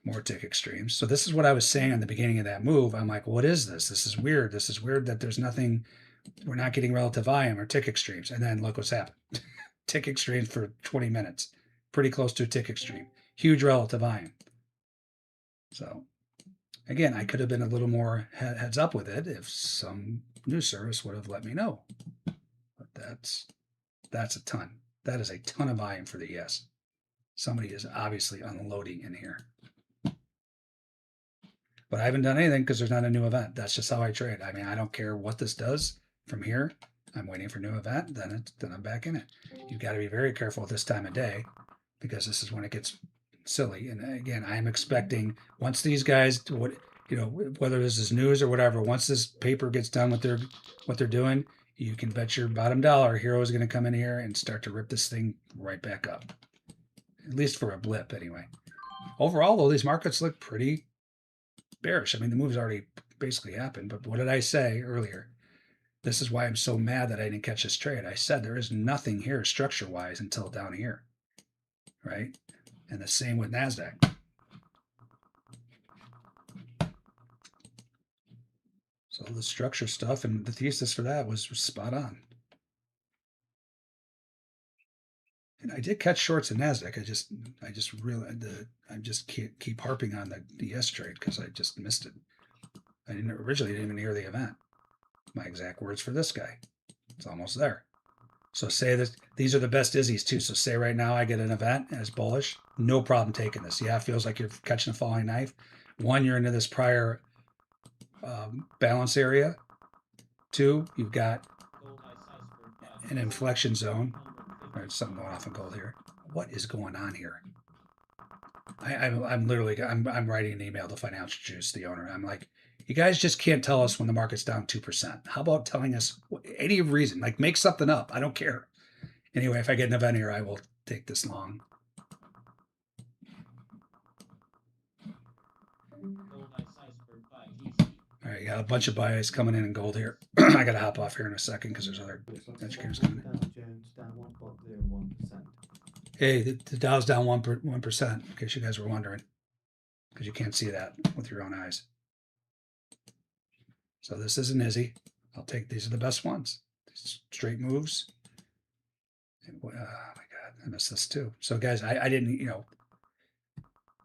More tick extremes. So this is what I was saying in the beginning of that move. I'm like, what is this? This is weird. This is weird that there's nothing, we're not getting relative volume or tick extremes. And then look what's happened. Tick extremes for 20 minutes. Pretty close to a tick extreme. Huge relative volume. So again, I could have been a little more heads up with it if some news service would have let me know. But that's a ton. That is a ton of volume for the ES. Somebody is obviously unloading in here. But I haven't done anything because there's not a new event. That's just how I trade. I mean, I don't care what this does from here. I'm waiting for a new event, then I'm back in it. You've got to be very careful at this time of day because this is when it gets silly. And again, I'm expecting once these guys, whether this is news or whatever, once this paper gets done with what they're doing, you can bet your bottom dollar Hero is going to come in here and start to rip this thing right back up. At least for a blip, anyway. Overall, though, these markets look pretty bearish. I mean, the move's already basically happened, but what did I say earlier? This is why I'm so mad that I didn't catch this trade. I said there is nothing here structure-wise until down here, right? And the same with NASDAQ. So the structure stuff and the thesis for that was spot on. And I did catch shorts in NASDAQ. I just realized I just can't keep harping on the ES trade because I just missed it. I originally didn't even hear the event. My exact words for this guy. It's almost there. So say that these are the best Izzies too. So say right now I get an event as bullish, no problem taking this. Yeah, it feels like you're catching a falling knife. One, you're into this prior balance area. Two, you've got an inflection zone. All right, something going off in gold here. What is going on here? I'm literally writing an email to Financial Juice, the owner. I'm like, you guys just can't tell us when the market's down 2%. How about telling us any reason? Like, make something up. I don't care. Anyway, if I get an event here, I will take this long. All right, got a bunch of buys coming in gold here. I got to hop off here in a second because there's other educators coming in. Hey, the Dow's down 1%, in case you guys were wondering, because you can't see that with your own eyes. So this isn't Izzy. I'll take these are the best ones. Straight moves. And, oh my God, I missed this too. So guys, I didn't,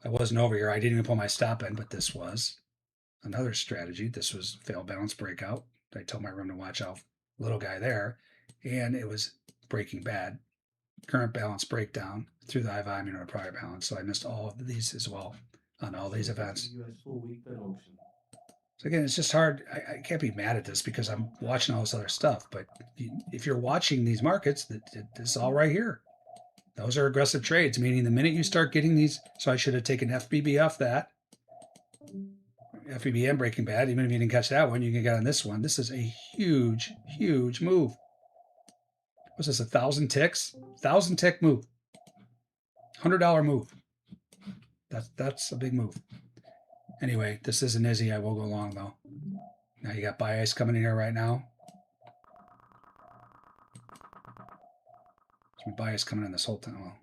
I wasn't over here. I didn't even put my stop in, but this was another strategy. This was failed balance breakout. I told my room to watch out, little guy there, and it was breaking bad. Current balance breakdown through the high volume and prior balance. So I missed all of these as well on all these events. So again, it's just hard. I can't be mad at this because I'm watching all this other stuff. But if you're watching these markets, it's all right here. Those are aggressive trades, meaning the minute you start getting these, so I should have taken FBB off that. FBB and Breaking Bad. Even if you didn't catch that one, you can get on this one. This is a huge, huge move. What's this, 1,000 ticks? 1,000 tick move. $100 move. That's a big move. Anyway, this isn't Izzy. I will go long, though. Now you got buy ice coming in here right now. Some buy ice coming in this whole time. Well,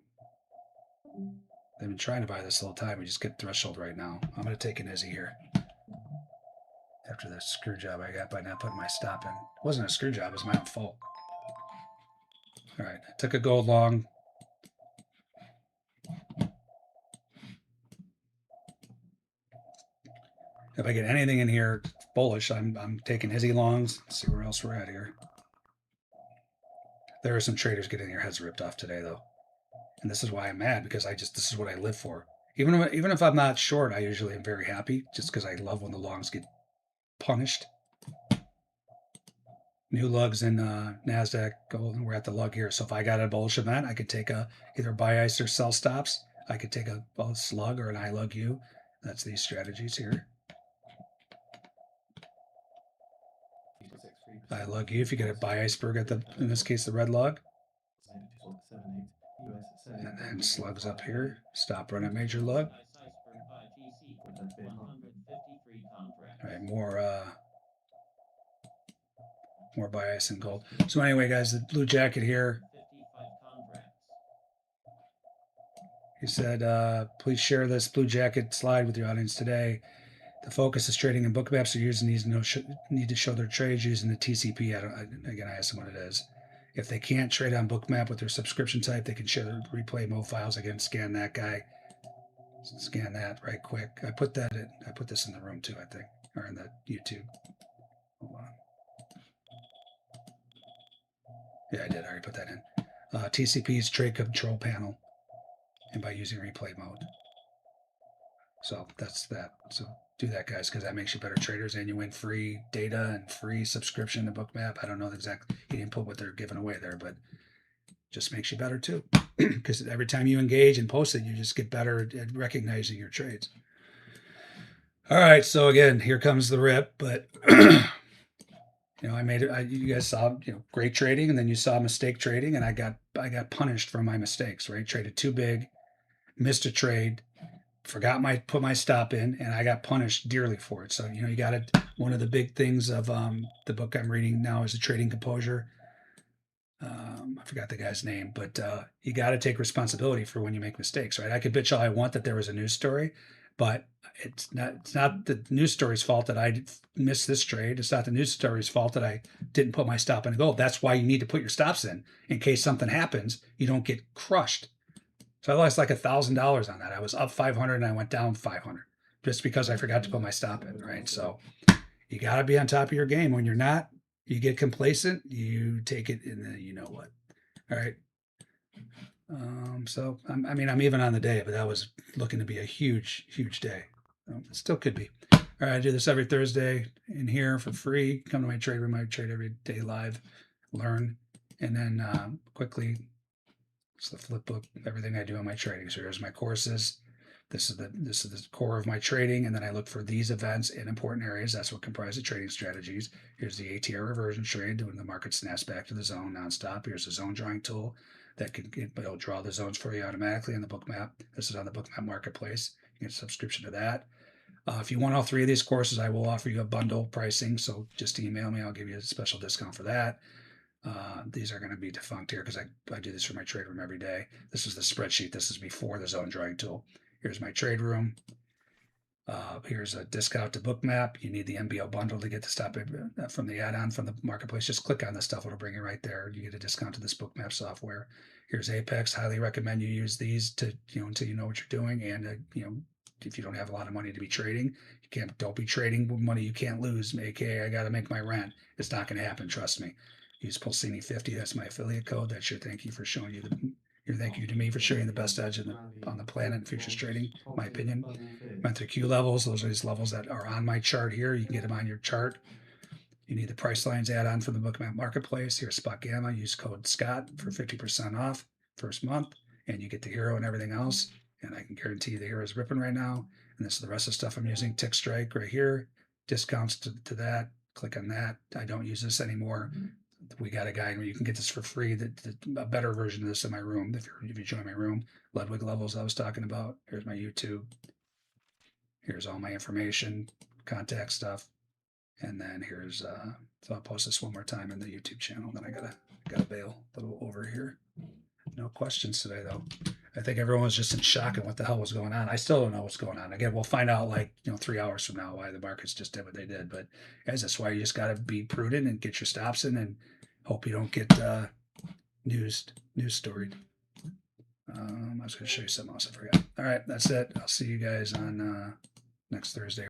they've been trying to buy this whole time. We just get threshold right now. I'm going to take an Izzy here. After the screw job I got by not putting my stop in. It wasn't a screw job. It was my own fault. All right. I took a gold long. If I get anything in here bullish, I'm taking Izzy longs. Let's see where else we're at here. There are some traders getting their heads ripped off today, though. And this is why I'm mad, because this is what I live for. Even if I'm not short, I usually am very happy, just because I love when the longs get punished. New lugs in NASDAQ gold, and we're at the lug here. So if I got a bullish event, I could take either buy ice or sell stops. I could take a slug or an I lug U. That's these strategies here. I lug U if you get a buy iceberg at in this case, the red lug. And then slugs up here. Stop run at major lug. All right, more buy ice and gold. So anyway, guys, the blue jacket here. He said, please share this blue jacket slide with your audience today. The focus is trading in Bookmap, so users need to show their trades using the TCP. Again, I asked them what it is. If they can't trade on Bookmap with their subscription type, they can share their replay mode files. Again, scan that guy. Scan that right quick. I put this in the room too, I think, or in the YouTube. Hold on. Yeah, I did. I already put that in. TCP's trade control panel, and by using replay mode. So that's that. So do that, guys, because that makes you better traders, and you win free data and free subscription to Bookmap. I don't know exactly, he didn't put what they're giving away there, but just makes you better too. Because every time you engage and post it, you just get better at recognizing your trades. All right, so again, here comes the rip, but I made it. You guys saw, great trading, and then you saw mistake trading, and I got punished for my mistakes. Right, traded too big, missed a trade, put my stop in, and I got punished dearly for it. So you got it. One of the big things of the book I'm reading now is the Trading Composure. I forgot the guy's name, but you got to take responsibility for when you make mistakes, right? I could bitch all I want that there was a news story, but it's not the news story's fault that I missed this trade. It's not the news story's fault that I didn't put my stop in gold. That's why you need to put your stops in case something happens, you don't get crushed. So I lost like $1,000 on that. I was up 500 and I went down 500 just because I forgot to put my stop in, right? So you got to be on top of your game. When you're not, you get complacent, you take it, and then you know what. All right. So I'm even on the day, but that was looking to be a huge, huge day. It still could be. All right, I do this every Thursday in here for free. Come to my trade room. I trade every day live, learn, and then quickly. It's the flip book, everything I do in my trading. So here's my courses. This is the core of my trading, and then I look for these events in important areas. That's what comprise the trading strategies. Here's the ATR reversion trade when the market snaps back to the zone nonstop. Here's the zone drawing tool it'll draw the zones for you automatically on the Bookmap. This is on the Bookmap marketplace. You get a subscription to that. If you want all three of these courses, I will offer you a bundle pricing. So just email me. I'll give you a special discount for that. These are going to be defunct here because I do this for my trade room every day. This is the spreadsheet. This is before the zone drawing tool. Here's my trade room. Here's a discount to Bookmap. You need the MBO bundle to get the stop from the add-on from the marketplace. Just click on this stuff. It'll bring you right there. You get a discount to this Bookmap software. Here's Apex. Highly recommend you use these to until you know what you're doing. And if you don't have a lot of money to be trading, don't be trading with money you can't lose. AKA, I got to make my rent. It's not going to happen. Trust me. Use Pulcini 50. That's my affiliate code. That's your thank you for showing you your thank you to me for showing the best edge on the planet in futures trading. My opinion. Went through Q levels. Those are these levels that are on my chart here. You can get them on your chart. You need the price lines add-on from the Bookmap marketplace. Here's Spot Gamma. Use code Scott for 50% off first month, and you get the hero and everything else. And I can guarantee you the hero is ripping right now. And this is the rest of the stuff I'm using. Tick strike right here, discounts to that. Click on that. I don't use this anymore. We got a guide where you can get this for free. A better version of this in my room. If you join my room, Ludwig levels I was talking about. Here's my YouTube. Here's all my information, contact stuff, and then here's. So I'll post this one more time in the YouTube channel. Then I gotta bail a little over here. No questions today though. I think everyone was just in shock at what the hell was going on. I still don't know what's going on. Again, we'll find out 3 hours from now why the markets just did what they did. But guys, that's why you just got to be prudent and get your stops in and hope you don't get news storied. I was going to show you something else I forgot. All right, that's it. I'll see you guys on next Thursday.